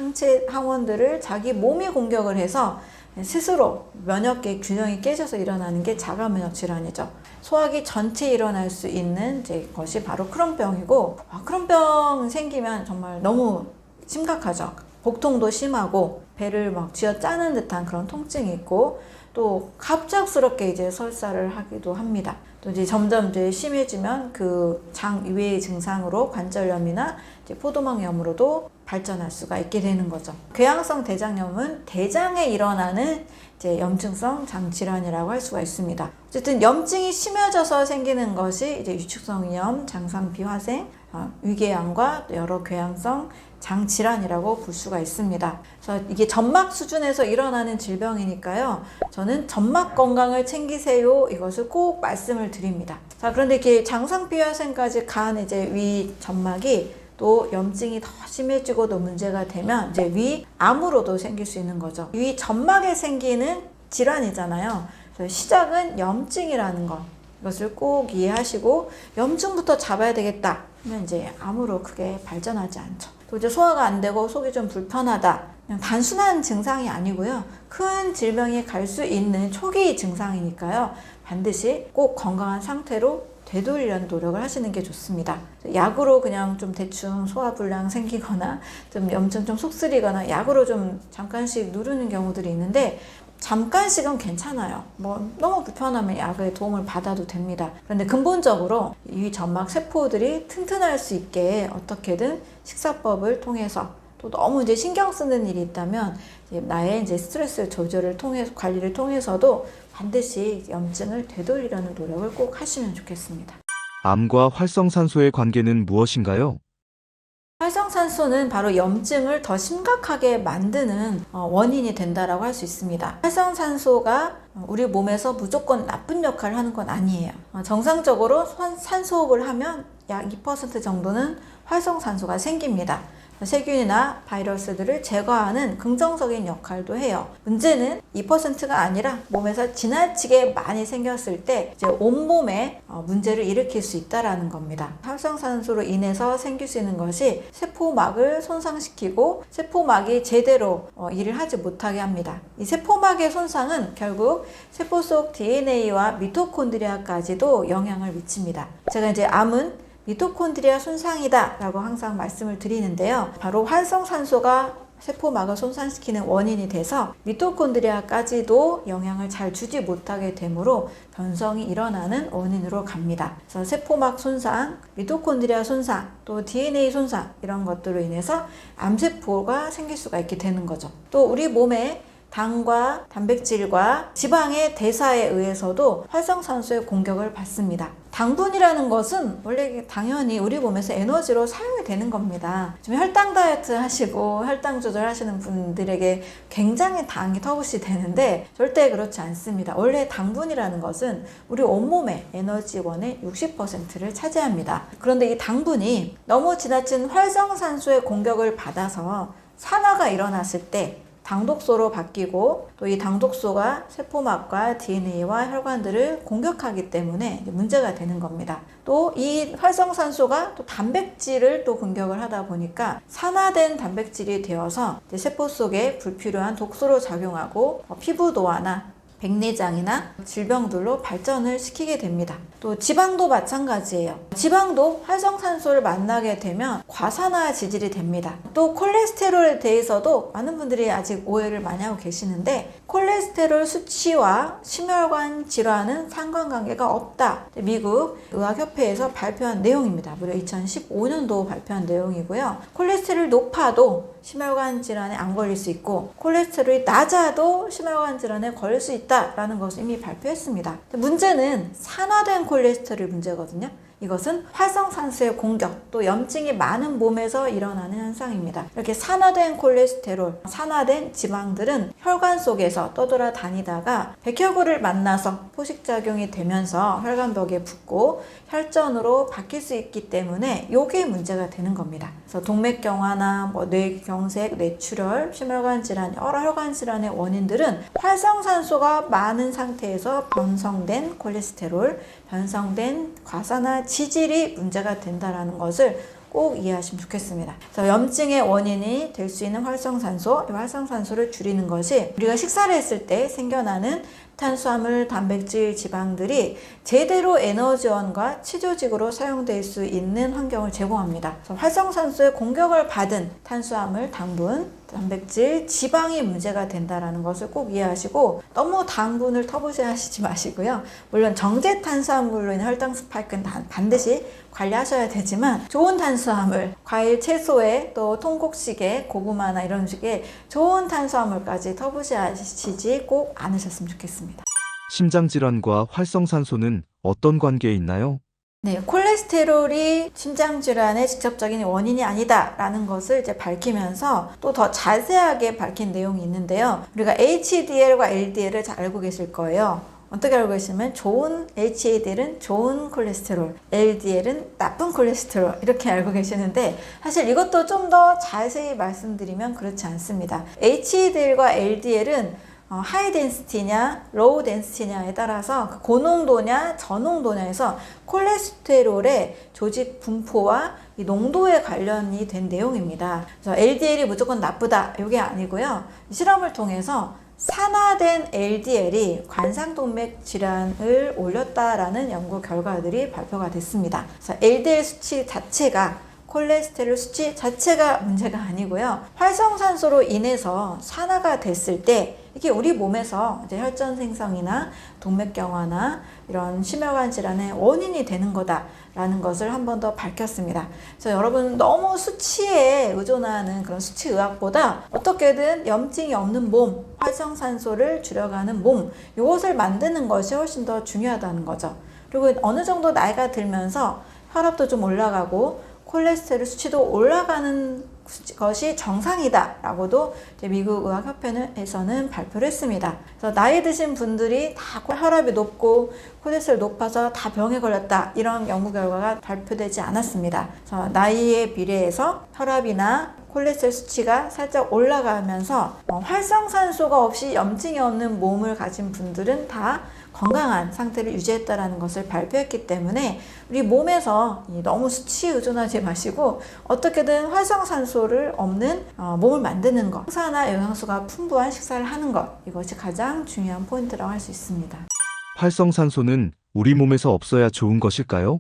항원들을 자기 몸이 공격을 해서 스스로 면역계 균형이 깨져서 일어나는 게 자가면역 질환이죠. 소화기 전체에 일어날 수 있는 이제 것이 바로 크론병이고, 크론병 생기면 정말 너무 심각하죠. 복통도 심하고 배를 막 쥐어짜는 듯한 그런 통증이 있고, 또 갑작스럽게 이제 설사를 하기도 합니다. 또 이제 점점 이제 심해지면 그 장 이외의 증상으로 관절염이나 이제 포도막염으로도 발전할 수가 있게 되는 거죠. 궤양성 대장염은 대장에 일어나는 이제 염증성 장질환이라고 할 수가 있습니다. 어쨌든 염증이 심해져서 생기는 것이 이제 위축성 위염, 장상피화생, 위궤양과 여러 궤양성 장질환이라고 볼 수가 있습니다. 그래서 이게 점막 수준에서 일어나는 질병이니까요. 저는 점막 건강을 챙기세요. 이것을 꼭 말씀을 드립니다. 자, 그런데 이렇게 장상피화생까지 간 이제 위 점막이 또 염증이 더 심해지고 또 문제가 되면 이제 위암으로도 생길 수 있는 거죠. 위 점막에 생기는 질환이잖아요. 그래서 시작은 염증이라는 것. 이것을 꼭 이해하시고 염증부터 잡아야 되겠다 하면 이제 암으로 크게 발전하지 않죠. 또 이제 소화가 안 되고 속이 좀 불편하다. 그냥 단순한 증상이 아니고요. 큰 질병이 갈 수 있는 초기 증상이니까요. 반드시 꼭 건강한 상태로 되돌리려는 노력을 하시는 게 좋습니다. 약으로 그냥 좀 대충 소화불량 생기거나 좀 염증 좀 속쓰리거나 약으로 좀 잠깐씩 누르는 경우들이 있는데 잠깐씩은 괜찮아요. 뭐 너무 불편하면 약의 도움을 받아도 됩니다. 그런데 근본적으로 이 점막 세포들이 튼튼할 수 있게 어떻게든 식사법을 통해서 또 너무 이제 신경 쓰는 일이 있다면 나의 이제 스트레스 조절을 통해서 관리를 통해서도 반드시 염증을 되돌리려는 노력을 꼭 하시면 좋겠습니다. 암과 활성산소의 관계는 무엇인가요? 활성산소는 바로 염증을 더 심각하게 만드는 원인이 된다라고 할 수 있습니다. 활성산소가 우리 몸에서 무조건 나쁜 역할을 하는 건 아니에요. 정상적으로 산소호흡을 하면 약 2% 정도는 활성산소가 생깁니다. 세균이나 바이러스들을 제거하는 긍정적인 역할도 해요. 문제는 2%가 아니라 몸에서 지나치게 많이 생겼을 때 이제 온몸에 문제를 일으킬 수 있다는 겁니다. 활성산소로 인해서 생길 수 있는 것이 세포막을 손상시키고 세포막이 제대로 일을 하지 못하게 합니다. 이 세포막의 손상은 결국 세포 속 DNA와 미토콘드리아까지도 영향을 미칩니다. 제가 이제 암은 미토콘드리아 손상이다 라고 항상 말씀을 드리는데요. 바로 활성산소가 세포막을 손상시키는 원인이 돼서 미토콘드리아까지도 영향을 잘 주지 못하게 되므로 변성이 일어나는 원인으로 갑니다. 그래서 세포막 손상, 미토콘드리아 손상, 또 DNA 손상 이런 것들로 인해서 암세포가 생길 수가 있게 되는 거죠. 또 우리 몸에 당과 단백질과 지방의 대사에 의해서도 활성산소의 공격을 받습니다. 당분이라는 것은 원래 당연히 우리 몸에서 에너지로 사용이 되는 겁니다. 지금 혈당 다이어트 하시고 혈당 조절하시는 분들에게 굉장히 당이 터부시 되는데 절대 그렇지 않습니다. 원래 당분이라는 것은 우리 온몸의 에너지원의 60%를 차지합니다. 그런데 이 당분이 너무 지나친 활성산소의 공격을 받아서 산화가 일어났을 때 당독소로 바뀌고 또 이 당독소가 세포막과 DNA와 혈관들을 공격하기 때문에 문제가 되는 겁니다. 또 이 활성산소가 또 단백질을 또 공격을 하다 보니까 산화된 단백질이 되어서 세포 속에 불필요한 독소로 작용하고 피부 노화나 백내장이나 질병들로 발전을 시키게 됩니다. 또 지방도 마찬가지예요. 지방도 활성산소를 만나게 되면 과산화 지질이 됩니다. 또 콜레스테롤에 대해서도 많은 분들이 아직 오해를 많이 하고 계시는데 콜레스테롤 수치와 심혈관 질환은 상관관계가 없다. 미국 의학협회에서 발표한 내용입니다. 무려 2015년도 발표한 내용이고요. 콜레스테롤이 높아도 심혈관 질환에 안 걸릴 수 있고 콜레스테롤이 낮아도 심혈관 질환에 걸릴 수 있다라는 것을 이미 발표했습니다. 문제는 산화된 콜레스테롤 문제거든요. 이것은 활성산소의 공격, 또 염증이 많은 몸에서 일어나는 현상입니다. 이렇게 산화된 콜레스테롤, 산화된 지방들은 혈관 속에서 떠돌아다니다가 백혈구를 만나서 포식작용이 되면서 혈관벽에 붙고 혈전으로 바뀔 수 있기 때문에 이게 문제가 되는 겁니다. 그래서 동맥경화나 뇌경색, 뇌출혈, 심혈관 질환, 여러 혈관 질환의 원인들은 활성산소가 많은 상태에서 변성된 콜레스테롤, 변성된 과산화 지질이 문제가 된다는 것을 꼭 이해하시면 좋겠습니다. 그래서 염증의 원인이 될 수 있는 활성산소, 이 활성산소를 줄이는 것이 우리가 식사를 했을 때 생겨나는 탄수화물, 단백질, 지방들이 제대로 에너지원과 치조직으로 사용될 수 있는 환경을 제공합니다. 그래서 활성산소의 공격을 받은 탄수화물, 당분, 단백질, 지방이 문제가 된다는 것을 꼭 이해하시고 너무 당분을 터부시하시지 마시고요. 물론 정제 탄수화물로 인한 혈당 스파이크는 반드시 관리하셔야 되지만 좋은 탄수화물, 과일, 채소에 또 통곡식에 고구마나 이런 식의 좋은 탄수화물까지 터부시하시지 꼭 않으셨으면 좋겠습니다. 심장질환과 활성산소는 어떤 관계에 있나요? 네, 콜레스테롤이 심장질환의 직접적인 원인이 아니다라는 것을 이제 밝히면서 또 더 자세하게 밝힌 내용이 있는데요. 우리가 HDL과 LDL을 잘 알고 계실 거예요. 어떻게 알고 계시면 좋은 HDL은 좋은 콜레스테롤, LDL은 나쁜 콜레스테롤 이렇게 알고 계시는데 사실 이것도 좀 더 자세히 말씀드리면 그렇지 않습니다. HDL과 LDL은 하이 덴시티냐 로우 덴시티냐에 따라서 고농도냐 저농도냐에서 콜레스테롤의 조직 분포와 이 농도에 관련이 된 내용입니다. 그래서 LDL이 무조건 나쁘다 이게 아니고요. 실험을 통해서 산화된 LDL이 관상동맥 질환을 올렸다라는 연구 결과들이 발표가 됐습니다. 그래서 LDL 수치 자체가 콜레스테롤 수치 자체가 문제가 아니고요. 활성산소로 인해서 산화가 됐을 때 이게 우리 몸에서 이제 혈전 생성이나 동맥경화나 이런 심혈관 질환의 원인이 되는 거다라는 것을 한 번 더 밝혔습니다. 그래서 여러분 너무 수치에 의존하는 그런 수치 의학보다 어떻게든 염증이 없는 몸, 활성산소를 줄여가는 몸, 이것을 만드는 것이 훨씬 더 중요하다는 거죠. 그리고 어느 정도 나이가 들면서 혈압도 좀 올라가고 콜레스테롤 수치도 올라가는 것이 정상이다라고도 미국 의학협회에서는 발표를 했습니다. 그래서 나이 드신 분들이 다 혈압이 높고 콜레스테롤 높아서 다 병에 걸렸다 이런 연구 결과가 발표되지 않았습니다. 그래서 나이에 비례해서 혈압이나 콜레스테롤 수치가 살짝 올라가면서 활성산소가 없이 염증이 없는 몸을 가진 분들은 다 건강한 상태를 유지했다는 것을 발표했기 때문에 우리 몸에서 너무 수치에 의존하지 마시고 어떻게든 활성산소를 없는 몸을 만드는 것, 항산화 영양소가 풍부한 식사를 하는 것, 이것이 가장 중요한 포인트라고 할 수 있습니다. 활성산소는 우리 몸에서 없어야 좋은 것일까요?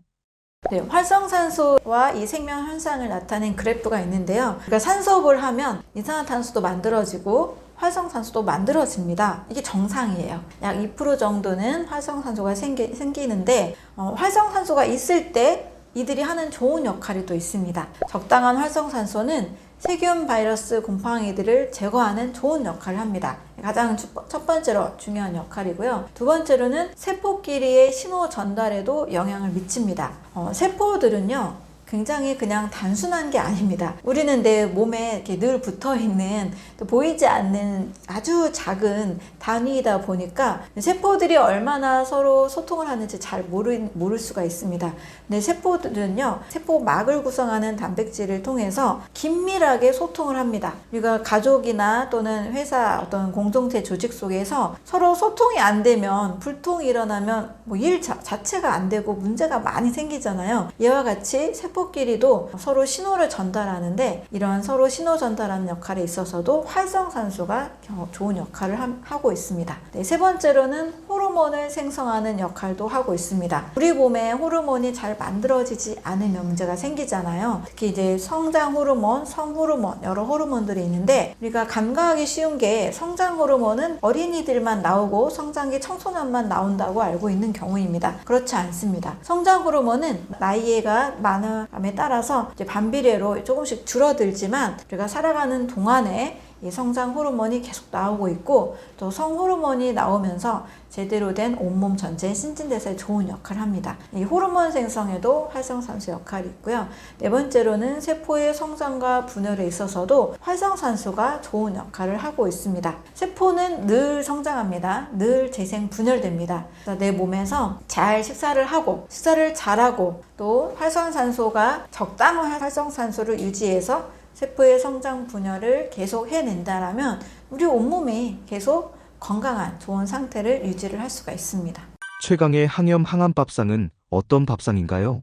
네, 활성산소와 이 생명 현상을 나타낸 그래프가 있는데요. 그러니까 산소흡을 하면 이산화탄소도 만들어지고 활성산소도 만들어집니다. 이게 정상이에요. 약 2% 정도는 활성산소가 생기는데 활성산소가 있을 때 이들이 하는 좋은 역할이 또 있습니다. 적당한 활성산소는 세균, 바이러스, 곰팡이들을 제거하는 좋은 역할을 합니다. 가장 첫 번째로 중요한 역할이고요. 두 번째로는 세포끼리의 신호 전달에도 영향을 미칩니다. 세포들은요, 굉장히 그냥 단순한 게 아닙니다. 우리는 내 몸에 이렇게 늘 붙어 있는 또 보이지 않는 아주 작은 단위이다 보니까 세포들이 얼마나 서로 소통을 하는지 잘 모를 수가 있습니다. 근데 세포들은요, 세포막을 구성하는 단백질을 통해서 긴밀하게 소통을 합니다. 우리가 가족이나 또는 회사 어떤 공동체 조직 속에서 서로 소통이 안 되면 불통이 일어나면 일 자체가 안 되고 문제가 많이 생기잖아요. 이와 같이 세포끼리도 서로 신호를 전달하는데 이런 서로 신호 전달하는 역할에 있어서도 활성산소가 좋은 역할을 하고 있습니다. 네, 세 번째로는 호르몬을 생성하는 역할도 하고 있습니다. 우리 몸에 호르몬이 잘 만들어지지 않으면 문제가 생기잖아요. 특히 이제 성장 호르몬, 성호르몬, 여러 호르몬들이 있는데 우리가 간과하기 쉬운 게 성장 호르몬은 어린이들만 나오고 성장기 청소년만 나온다고 알고 있는 경우입니다. 그렇지 않습니다. 성장 호르몬은 나이가 많음에 따라서 이제 반비례로 조금씩 줄어들지만 우리가 살아가는 동안에 이 성장 호르몬이 계속 나오고 있고 또 성호르몬이 나오면서 제대로 된 온몸 전체 신진대사에 좋은 역할을 합니다. 이 호르몬 생성에도 활성산소 역할이 있고요. 네 번째로는 세포의 성장과 분열에 있어서도 활성산소가 좋은 역할을 하고 있습니다. 세포는 늘 성장합니다. 늘 재생 분열됩니다. 그래서 내 몸에서 잘 식사를 하고 식사를 잘하고 또 활성산소가 적당한 활성산소를 유지해서 세포의 성장 분열을 계속 해낸다라면 우리 온몸이 계속 건강한 좋은 상태를 유지를 할 수가 있습니다. 최강의 항염 항암 밥상은 어떤 밥상인가요?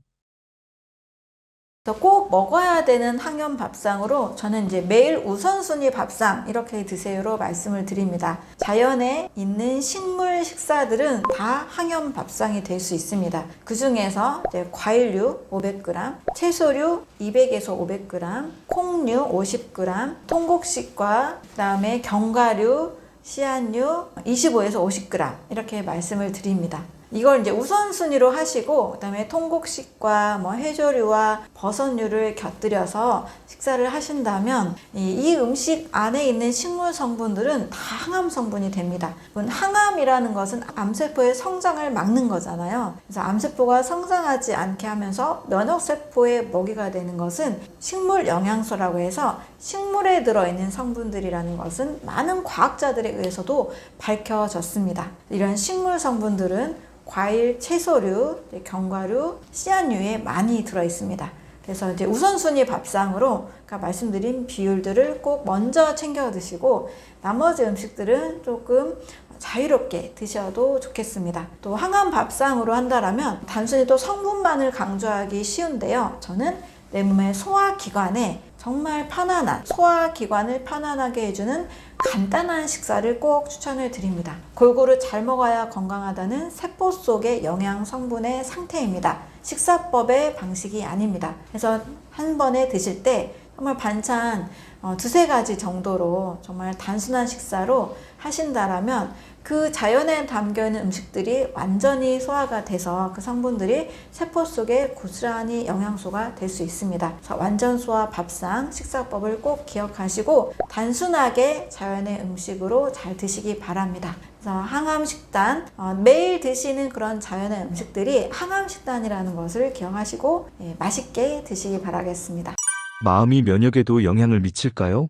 꼭 먹어야 되는 항염 밥상으로 저는 이제 매일 우선순위 밥상 이렇게 드세요로 말씀을 드립니다. 자연에 있는 식물 식사들은 다 항염 밥상이 될 수 있습니다. 그 중에서 이제 과일류 500g, 채소류 200에서 500g, 콩류 50g, 통곡식과 그다음에 견과류, 씨앗류 25에서 50g 이렇게 말씀을 드립니다. 이걸 이제 우선순위로 하시고 그다음에 통곡식과 해조류와 버섯류를 곁들여서 식사를 하신다면 이 음식 안에 있는 식물 성분들은 다 항암 성분이 됩니다. 항암이라는 것은 암세포의 성장을 막는 거잖아요. 그래서 암세포가 성장하지 않게 하면서 면역세포의 먹이가 되는 것은 식물 영양소라고 해서 식물에 들어있는 성분들이라는 것은 많은 과학자들에 의해서도 밝혀졌습니다. 이런 식물 성분들은 과일, 채소류, 견과류, 씨앗류에 많이 들어 있습니다. 그래서 이제 우선순위 밥상으로 아까 말씀드린 비율들을 꼭 먼저 챙겨 드시고 나머지 음식들은 조금 자유롭게 드셔도 좋겠습니다. 또 항암 밥상으로 한다라면 단순히 또 성분만을 강조하기 쉬운데요. 저는 내 몸의 소화기관에 정말 편안한 소화기관을 편안하게 해주는 간단한 식사를 꼭 추천을 드립니다. 골고루 잘 먹어야 건강하다는 세포 속의 영양 성분의 상태입니다. 식사법의 방식이 아닙니다. 그래서 한 번에 드실 때 정말 반찬 두세 가지 정도로 정말 단순한 식사로 하신다라면 그 자연에 담겨있는 음식들이 완전히 소화가 돼서 그 성분들이 세포 속에 고스란히 영양소가 될 수 있습니다. 그래서 완전 소화 밥상 식사법을 꼭 기억하시고 단순하게 자연의 음식으로 잘 드시기 바랍니다. 그래서 항암 식단, 매일 드시는 그런 자연의 음식들이 항암 식단이라는 것을 기억하시고 맛있게 드시기 바라겠습니다. 마음이 면역에도 영향을 미칠까요?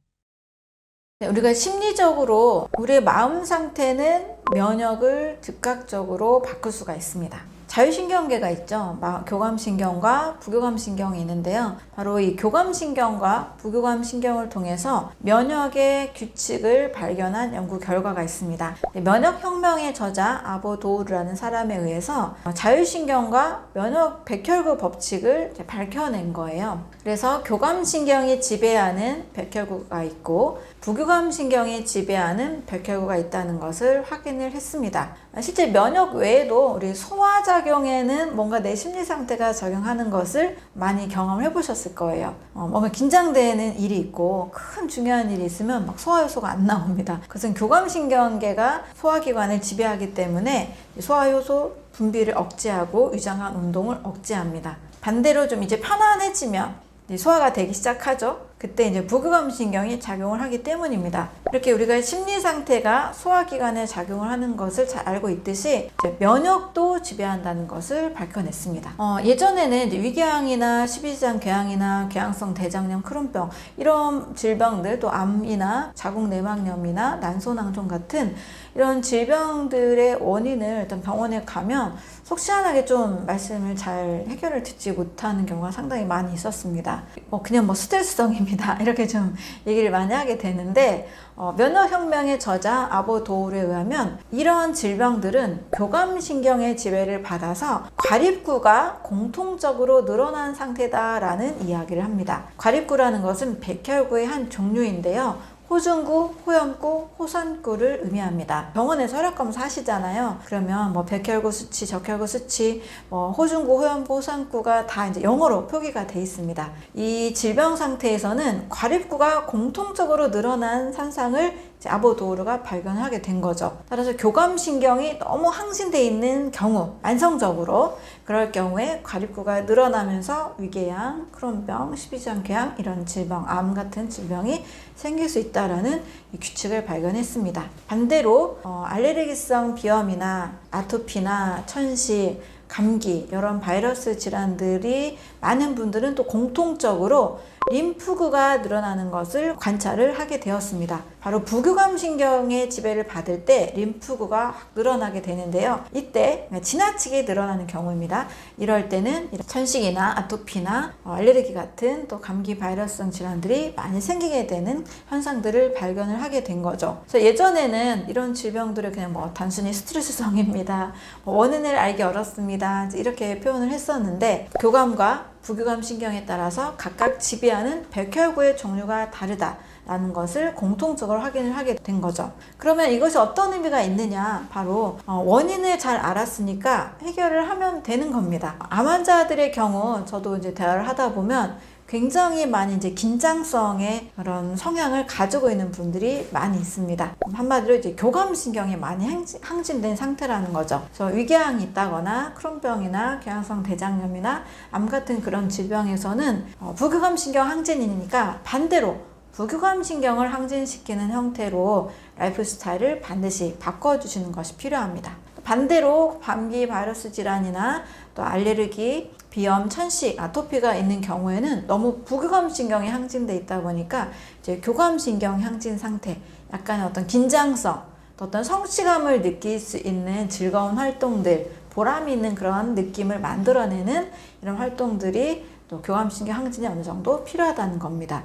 우리가 심리적으로 우리의 마음 상태는 면역을 즉각적으로 바꿀 수가 있습니다. 자율신경계가 있죠. 교감신경과 부교감신경이 있는데요. 바로 이 교감신경과 부교감신경을 통해서 면역의 규칙을 발견한 연구 결과가 있습니다. 면역혁명의 저자 아보 도우르라는 사람에 의해서 자율신경과 면역 백혈구 법칙을 밝혀낸 거예요. 그래서 교감신경이 지배하는 백혈구가 있고 부교감신경이 지배하는 백혈구가 있다는 것을 확인을 했습니다. 실제 면역 외에도 우리 소화작 부작용에는 뭔가 내 심리 상태가 작용하는 것을 많이 경험을 해보셨을 거예요. 뭔가 긴장되는 일이 있고 큰 중요한 일이 있으면 막 소화효소가 안 나옵니다. 그것은 교감신경계가 소화기관을 지배하기 때문에 소화효소 분비를 억제하고 위장관 운동을 억제합니다. 반대로 좀 이제 편안해지면 소화가 되기 시작하죠. 그때 이제 부교감신경이 작용을 하기 때문입니다. 이렇게 우리가 심리 상태가 소화기관에 작용을 하는 것을 잘 알고 있듯이 면역도 지배한다는 것을 밝혀냈습니다. 예전에는 이제 위궤양이나 십이지장 궤양이나 궤양성 대장염, 크론병 이런 질병들, 또 암이나 자궁내막염이나 난소낭종 같은 이런 질병들의 원인을 일단 병원에 가면 속 시원하게 좀 말씀을 잘 해결을 듣지 못하는 경우가 상당히 많이 있었습니다. 그냥 스트레스성입니다. 이렇게 좀 얘기를 많이 하게 되는데 면역혁명의 저자 아보 도울에 의하면 이런 질병들은 교감신경의 지배를 받아서 과립구가 공통적으로 늘어난 상태다라는 이야기를 합니다. 과립구라는 것은 백혈구의 한 종류인데요. 호중구, 호염구, 호선구를 의미합니다. 병원에서 혈액검사 하시잖아요. 그러면 백혈구 수치, 적혈구 수치, 호중구, 호염구, 호선구가 다 이제 영어로 표기가 돼 있습니다. 이 질병 상태에서는 과립구가 공통적으로 늘어난 현상을 아보 도우르가 발견하게 된 거죠. 따라서 교감신경이 너무 항진되어 있는 경우, 만성적으로 그럴 경우에 과립구가 늘어나면서 위궤양, 크론병, 십이지장 궤양 이런 질병, 암 같은 질병이 생길 수 있다라는 이 규칙을 발견했습니다. 반대로 알레르기성 비염이나 아토피나 천식, 감기 이런 바이러스 질환들이 많은 분들은 또 공통적으로 림프구가 늘어나는 것을 관찰을 하게 되었습니다. 바로 부교감신경의 지배를 받을 때 림프구가 확 늘어나게 되는데요. 이때 지나치게 늘어나는 경우입니다. 이럴 때는 천식이나 아토피나 알레르기 같은 또 감기 바이러스성 질환들이 많이 생기게 되는 현상들을 발견을 하게 된 거죠. 그래서 예전에는 이런 질병들을 그냥 단순히 스트레스성입니다. 원인을 알기 어렵습니다. 이렇게 표현을 했었는데 교감과 부교감 신경에 따라서 각각 지배하는 백혈구의 종류가 다르다라는 것을 공통적으로 확인을 하게 된 거죠. 그러면 이것이 어떤 의미가 있느냐? 바로 원인을 잘 알았으니까 해결을 하면 되는 겁니다. 암 환자들의 경우 저도 이제 대화를 하다 보면 굉장히 많이 이제 긴장성의 그런 성향을 가지고 있는 분들이 많이 있습니다. 한마디로 이제 교감신경이 많이 항진된 상태라는 거죠. 그래서 위궤양이 있다거나 크론병이나 궤양성 대장염이나 암 같은 그런 질병에서는 부교감신경 항진이니까 반대로 부교감신경을 항진시키는 형태로 라이프 스타일을 반드시 바꿔주시는 것이 필요합니다. 반대로 감기 바이러스 질환이나 또 알레르기, 비염, 천식, 아토피가 있는 경우에는 너무 부교감신경이 항진돼 있다 보니까 이제 교감신경 항진 상태, 약간의 어떤 긴장성, 또 어떤 성취감을 느낄 수 있는 즐거운 활동들, 보람이 있는 그런 느낌을 만들어내는 이런 활동들이 또 교감신경 항진이 어느 정도 필요하다는 겁니다.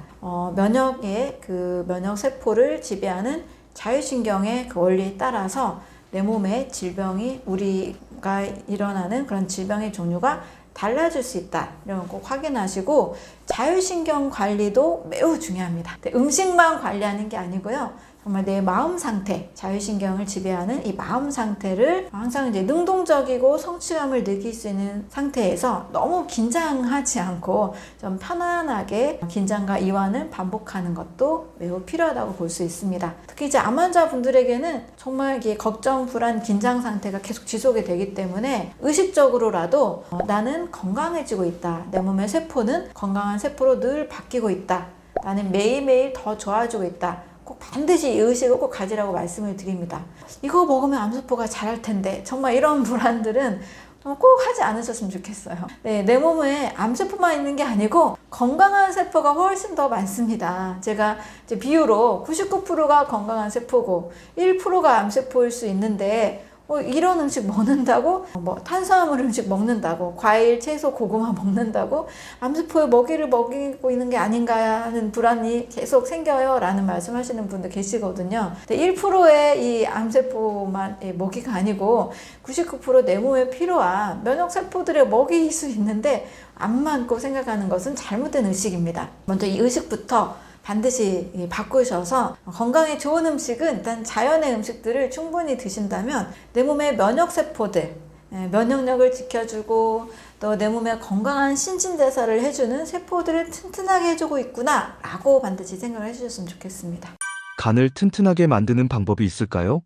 면역의 그 면역세포를 지배하는 자율신경의 그 원리에 따라서 내 몸에 질병이 우리가 일어나는 그런 질병의 종류가 달라질 수 있다. 이런 거 꼭 확인하시고 자율신경 관리도 매우 중요합니다. 음식만 관리하는 게 아니고요. 정말 내 마음 상태, 자율신경을 지배하는 이 마음 상태를 항상 이제 능동적이고 성취감을 느낄 수 있는 상태에서 너무 긴장하지 않고 좀 편안하게 긴장과 이완을 반복하는 것도 매우 필요하다고 볼 수 있습니다. 특히 이제 암 환자분들에게는 정말 이게 걱정, 불안, 긴장 상태가 계속 지속이 되기 때문에 의식적으로라도 나는 건강해지고 있다. 내 몸의 세포는 건강한 세포로 늘 바뀌고 있다. 나는 매일매일 더 좋아지고 있다. 꼭 반드시 이 의식을 꼭 가지라고 말씀을 드립니다. 이거 먹으면 암세포가 자랄 텐데 정말 이런 불안들은 꼭 하지 않으셨으면 좋겠어요. 네, 내 몸에 암세포만 있는 게 아니고 건강한 세포가 훨씬 더 많습니다. 제가 이제 비유로 99%가 건강한 세포고 1%가 암세포일 수 있는데 이런 음식 먹는다고 탄수화물 음식 먹는다고 과일, 채소, 고구마 먹는다고 암세포에 먹이를 먹이고 있는 게 아닌가 하는 불안이 계속 생겨요 라는 말씀하시는 분들 계시거든요. 1%의 이 암세포만 먹이가 아니고 99% 내 몸에 필요한 면역세포들의 먹이일 수 있는데 안 많고 생각하는 것은 잘못된 의식입니다. 먼저 이 의식부터 반드시 바꾸셔서 건강에 좋은 음식은 일단 자연의 음식들을 충분히 드신다면 내 몸의 면역세포들, 면역력을 지켜주고 또 내 몸에 건강한 신진대사를 해주는 세포들을 튼튼하게 해주고 있구나 라고 반드시 생각을 해주셨으면 좋겠습니다. 간을 튼튼하게 만드는 방법이 있을까요?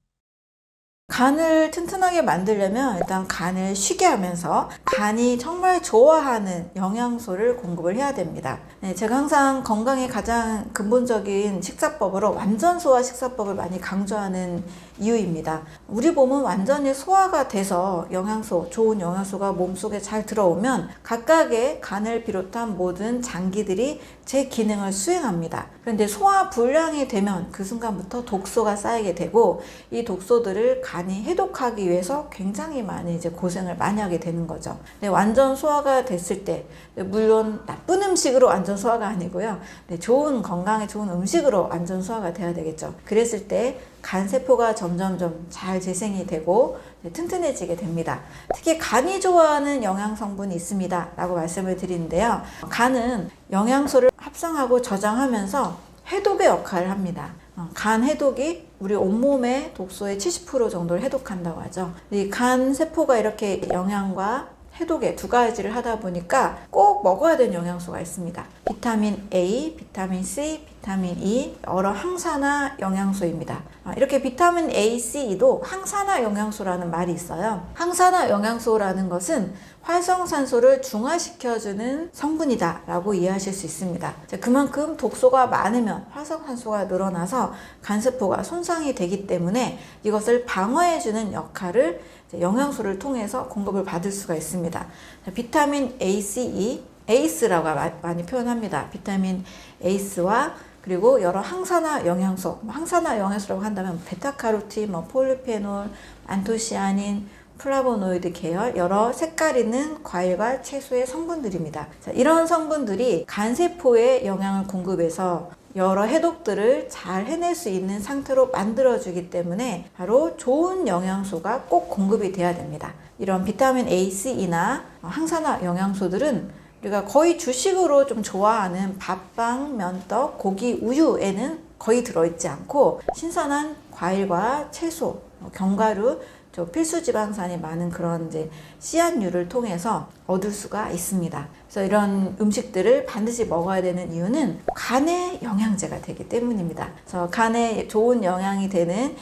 간을 튼튼하게 만들려면 일단 간을 쉬게 하면서 간이 정말 좋아하는 영양소를 공급을 해야 됩니다. 제가 항상 건강의 가장 근본적인 식사법으로 완전 소화 식사법을 많이 강조하는 이유입니다. 우리 몸은 완전히 소화가 돼서 영양소, 좋은 영양소가 몸속에 잘 들어오면 각각의 간을 비롯한 모든 장기들이 제 기능을 수행합니다. 그런데 소화 불량이 되면 그 순간부터 독소가 쌓이게 되고 이 독소들을 간이 해독하기 위해서 굉장히 많이 고생을 많이 하게 되는 거죠. 근데 완전 소화가 됐을 때, 물론 나쁜 음식으로 완전 소화가 아니고요. 좋은 건강에 좋은 음식으로 완전 소화가 돼야 되겠죠. 그랬을 때 간세포가 점점점 잘 재생이 되고 튼튼해지게 됩니다. 특히 간이 좋아하는 영양성분이 있습니다 라고 말씀을 드리는데요. 간은 영양소를 합성하고 저장하면서 해독의 역할을 합니다. 간 해독이 우리 온몸의 독소의 70% 정도를 해독한다고 하죠. 이 간 세포가 이렇게 영양과 해독의 두 가지를 하다 보니까 꼭 먹어야 되는 영양소가 있습니다. 비타민 A, 비타민 C, 비타민 E, 여러 항산화 영양소입니다. 이렇게 비타민 A, C, E도 항산화 영양소라는 말이 있어요. 항산화 영양소라는 것은 활성산소를 중화시켜주는 성분이다 라고 이해하실 수 있습니다. 그만큼 독소가 많으면 활성산소가 늘어나서 간세포가 손상이 되기 때문에 이것을 방어해주는 역할을 영양소를 통해서 공급을 받을 수가 있습니다. 비타민 A, C, E, ACE라고 많이 표현합니다. 비타민 ACE와 그리고 여러 항산화 영양소, 항산화 영양소라고 한다면 베타카로틴, 폴리페놀, 안토시아닌, 플라보노이드 계열 여러 색깔 있는 과일과 채소의 성분들입니다. 이런 성분들이 간세포에 영양을 공급해서 여러 해독들을 잘 해낼 수 있는 상태로 만들어주기 때문에 바로 좋은 영양소가 꼭 공급이 돼야 됩니다. 이런 비타민 A, C, E나 항산화 영양소들은 우리가 거의 주식으로 좀 좋아하는 밥빵, 면떡, 고기, 우유에는 거의 들어있지 않고 신선한 과일과 채소, 견과류, 필수 지방산이 많은 그런 씨앗류를 통해서 얻을 수가 있습니다. 그래서 이런 음식들을 반드시 먹어야 되는 이유는 간의 영양제가 되기 때문입니다. 그래서 간에 좋은 영양이 되는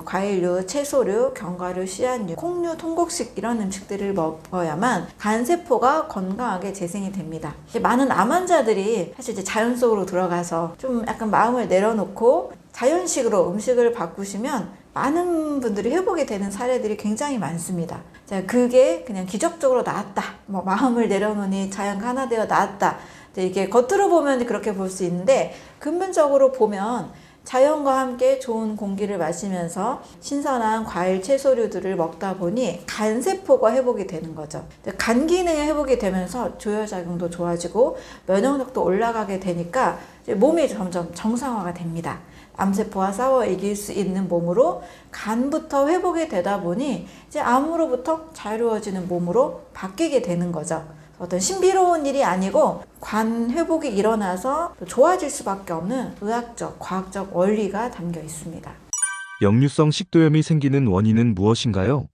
과일류, 채소류, 견과류, 씨앗류, 콩류, 통곡식 이런 음식들을 먹어야만 간세포가 건강하게 재생이 됩니다. 많은 암 환자들이 사실 자연 속으로 들어가서 좀 약간 마음을 내려놓고 자연식으로 음식을 바꾸시면 많은 분들이 회복이 되는 사례들이 굉장히 많습니다. 그게 그냥 기적적으로 나았다. 마음을 내려놓으니 자연과 하나 되어 나았다. 이게 겉으로 보면 그렇게 볼 수 있는데 근본적으로 보면 자연과 함께 좋은 공기를 마시면서 신선한 과일, 채소류들을 먹다 보니 간세포가 회복이 되는 거죠. 간 기능이 회복이 되면서 조혈작용도 좋아지고 면역력도 올라가게 되니까 몸이 점점 정상화가 됩니다. 암세포와 싸워 이길 수 있는 몸으로 간부터 회복이 되다 보니 이제 암으로부터 자유로워지는 몸으로 바뀌게 되는 거죠. 어떤 신비로운 일이 아니고 관 회복이 일어나서 좋아질 수밖에 없는 의학적, 과학적 원리가 담겨 있습니다. 역류성 식도염이 생기는 원인은 무엇인가요?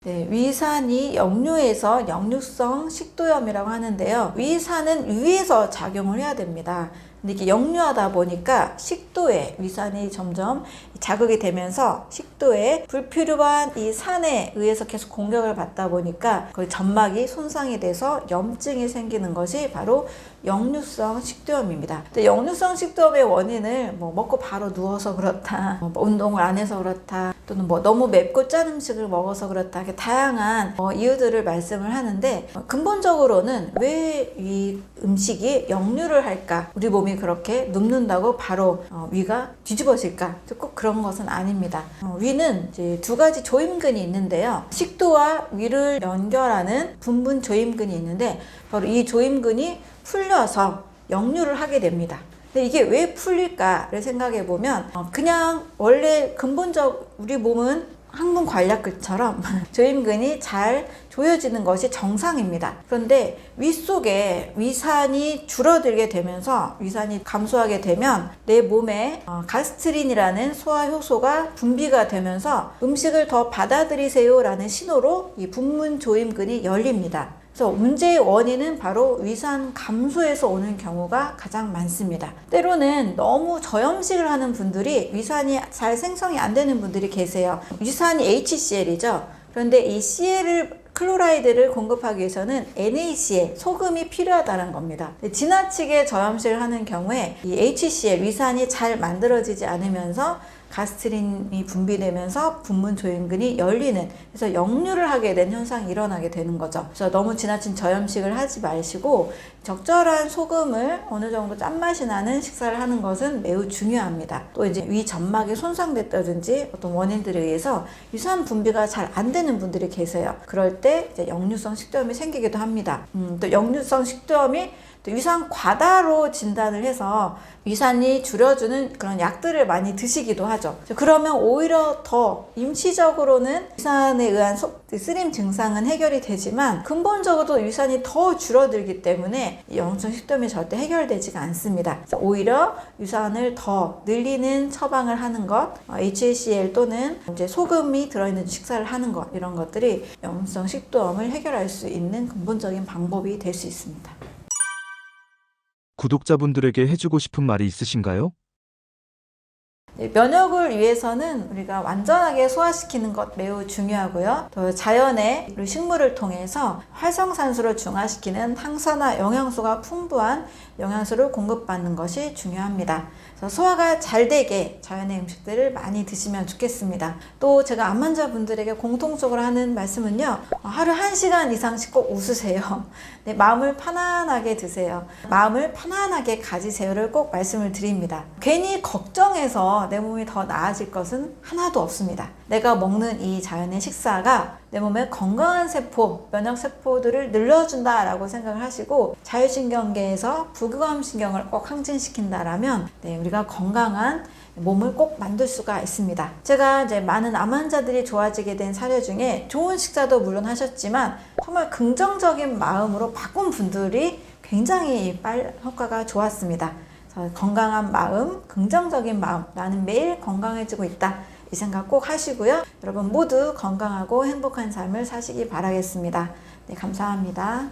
위산이 역류해서 역류성 식도염이라고 하는데요. 위산은 위에서 작용을 해야 됩니다. 근데 이게 역류하다 보니까 식도에 위산이 점점 자극이 되면서 식도에 불필요한 이 산에 의해서 계속 공격을 받다 보니까 거의 점막이 손상이 돼서 염증이 생기는 것이 바로 역류성 식도염입니다. 근데 역류성 식도염의 원인을 먹고 바로 누워서 그렇다, 운동을 안 해서 그렇다, 또는 너무 맵고 짠 음식을 먹어서 그렇다, 이렇게 다양한 이유들을 말씀을 하는데 근본적으로는 왜 이 음식이 역류를 할까? 우리 몸이 그렇게 눕는다고 바로 위가 뒤집어질까? 꼭 그런 것은 아닙니다. 위는 이제 두 가지 조임근이 있는데요. 식도와 위를 연결하는 분분 조임근이 있는데 바로 이 조임근이 풀려서 역류를 하게 됩니다. 근데 이게 왜 풀릴까를 생각해 보면 그냥 원래 근본적 우리 몸은 항문 관략근처럼 조임근이 잘 조여지는 것이 정상입니다. 그런데 윗속에 위산이 줄어들게 되면서 위산이 감소하게 되면 내 몸에 가스트린이라는 소화 효소가 분비가 되면서 음식을 더 받아들이세요 라는 신호로 이 분문 조임근이 열립니다. 그래서 문제의 원인은 바로 위산 감소에서 오는 경우가 가장 많습니다. 때로는 너무 저염식을 하는 분들이 위산이 잘 생성이 안 되는 분들이 계세요. 위산이 HCl이죠. 그런데 이 클로라이드를 공급하기 위해서는 NaCl, 소금이 필요하다는 겁니다. 지나치게 저염식을 하는 경우에 이 HCl, 위산이 잘 만들어지지 않으면서 가스트린이 분비되면서 분문 조임근이 열리는, 그래서 역류를 하게 된 현상이 일어나게 되는 거죠. 그래서 너무 지나친 저염식을 하지 마시고 적절한 소금을 어느 정도 짠맛이 나는 식사를 하는 것은 매우 중요합니다. 또 이제 위 점막이 손상됐다든지 어떤 원인들에 의해서 위산 분비가 잘 안 되는 분들이 계세요. 그럴 때 이제 역류성 식도염이 생기기도 합니다. 또 역류성 식도염이 위산 과다로 진단을 해서 위산이 줄여주는 그런 약들을 많이 드시기도 하죠. 그러면 오히려 더 임시적으로는 위산에 의한 쓰림 증상은 해결이 되지만 근본적으로 위산이 더 줄어들기 때문에 역류성 식도염이 절대 해결되지가 않습니다. 그래서 오히려 위산을 더 늘리는 처방을 하는 것, HCl 또는 이제 소금이 들어있는 식사를 하는 것, 이런 것들이 역류성 식도염을 해결할 수 있는 근본적인 방법이 될 수 있습니다. 구독자분들에게 해주고 싶은 말이 있으신가요? 면역을 위해서는 우리가 완전하게 소화시키는 것 매우 중요하고요. 또 자연의 식물을 통해서 활성산소를 중화시키는 항산화 영양소가 풍부한 영양소를 공급받는 것이 중요합니다. 그래서 소화가 잘 되게 자연의 음식들을 많이 드시면 좋겠습니다. 또 제가 암 환자분들에게 공통적으로 하는 말씀은요. 하루 1시간 이상씩 꼭 웃으세요. 네, 마음을 편안하게 드세요. 마음을 편안하게 가지세요를 꼭 말씀을 드립니다. 괜히 걱정해서 내 몸이 더 나아질 것은 하나도 없습니다. 내가 먹는 이 자연의 식사가 내 몸에 건강한 세포, 면역세포들을 늘려준다라고 생각을 하시고 자율신경계에서 부교감신경을 꼭 항진시킨다라면 우리가 건강한 몸을 꼭 만들 수가 있습니다. 제가 이제 많은 암 환자들이 좋아지게 된 사례 중에 좋은 식사도 물론 하셨지만 정말 긍정적인 마음으로 바꾼 분들이 굉장히 효과가 좋았습니다. 건강한 마음, 긍정적인 마음, 나는 매일 건강해지고 있다. 이 생각 꼭 하시고요. 여러분 모두 건강하고 행복한 삶을 사시기 바라겠습니다. 네, 감사합니다.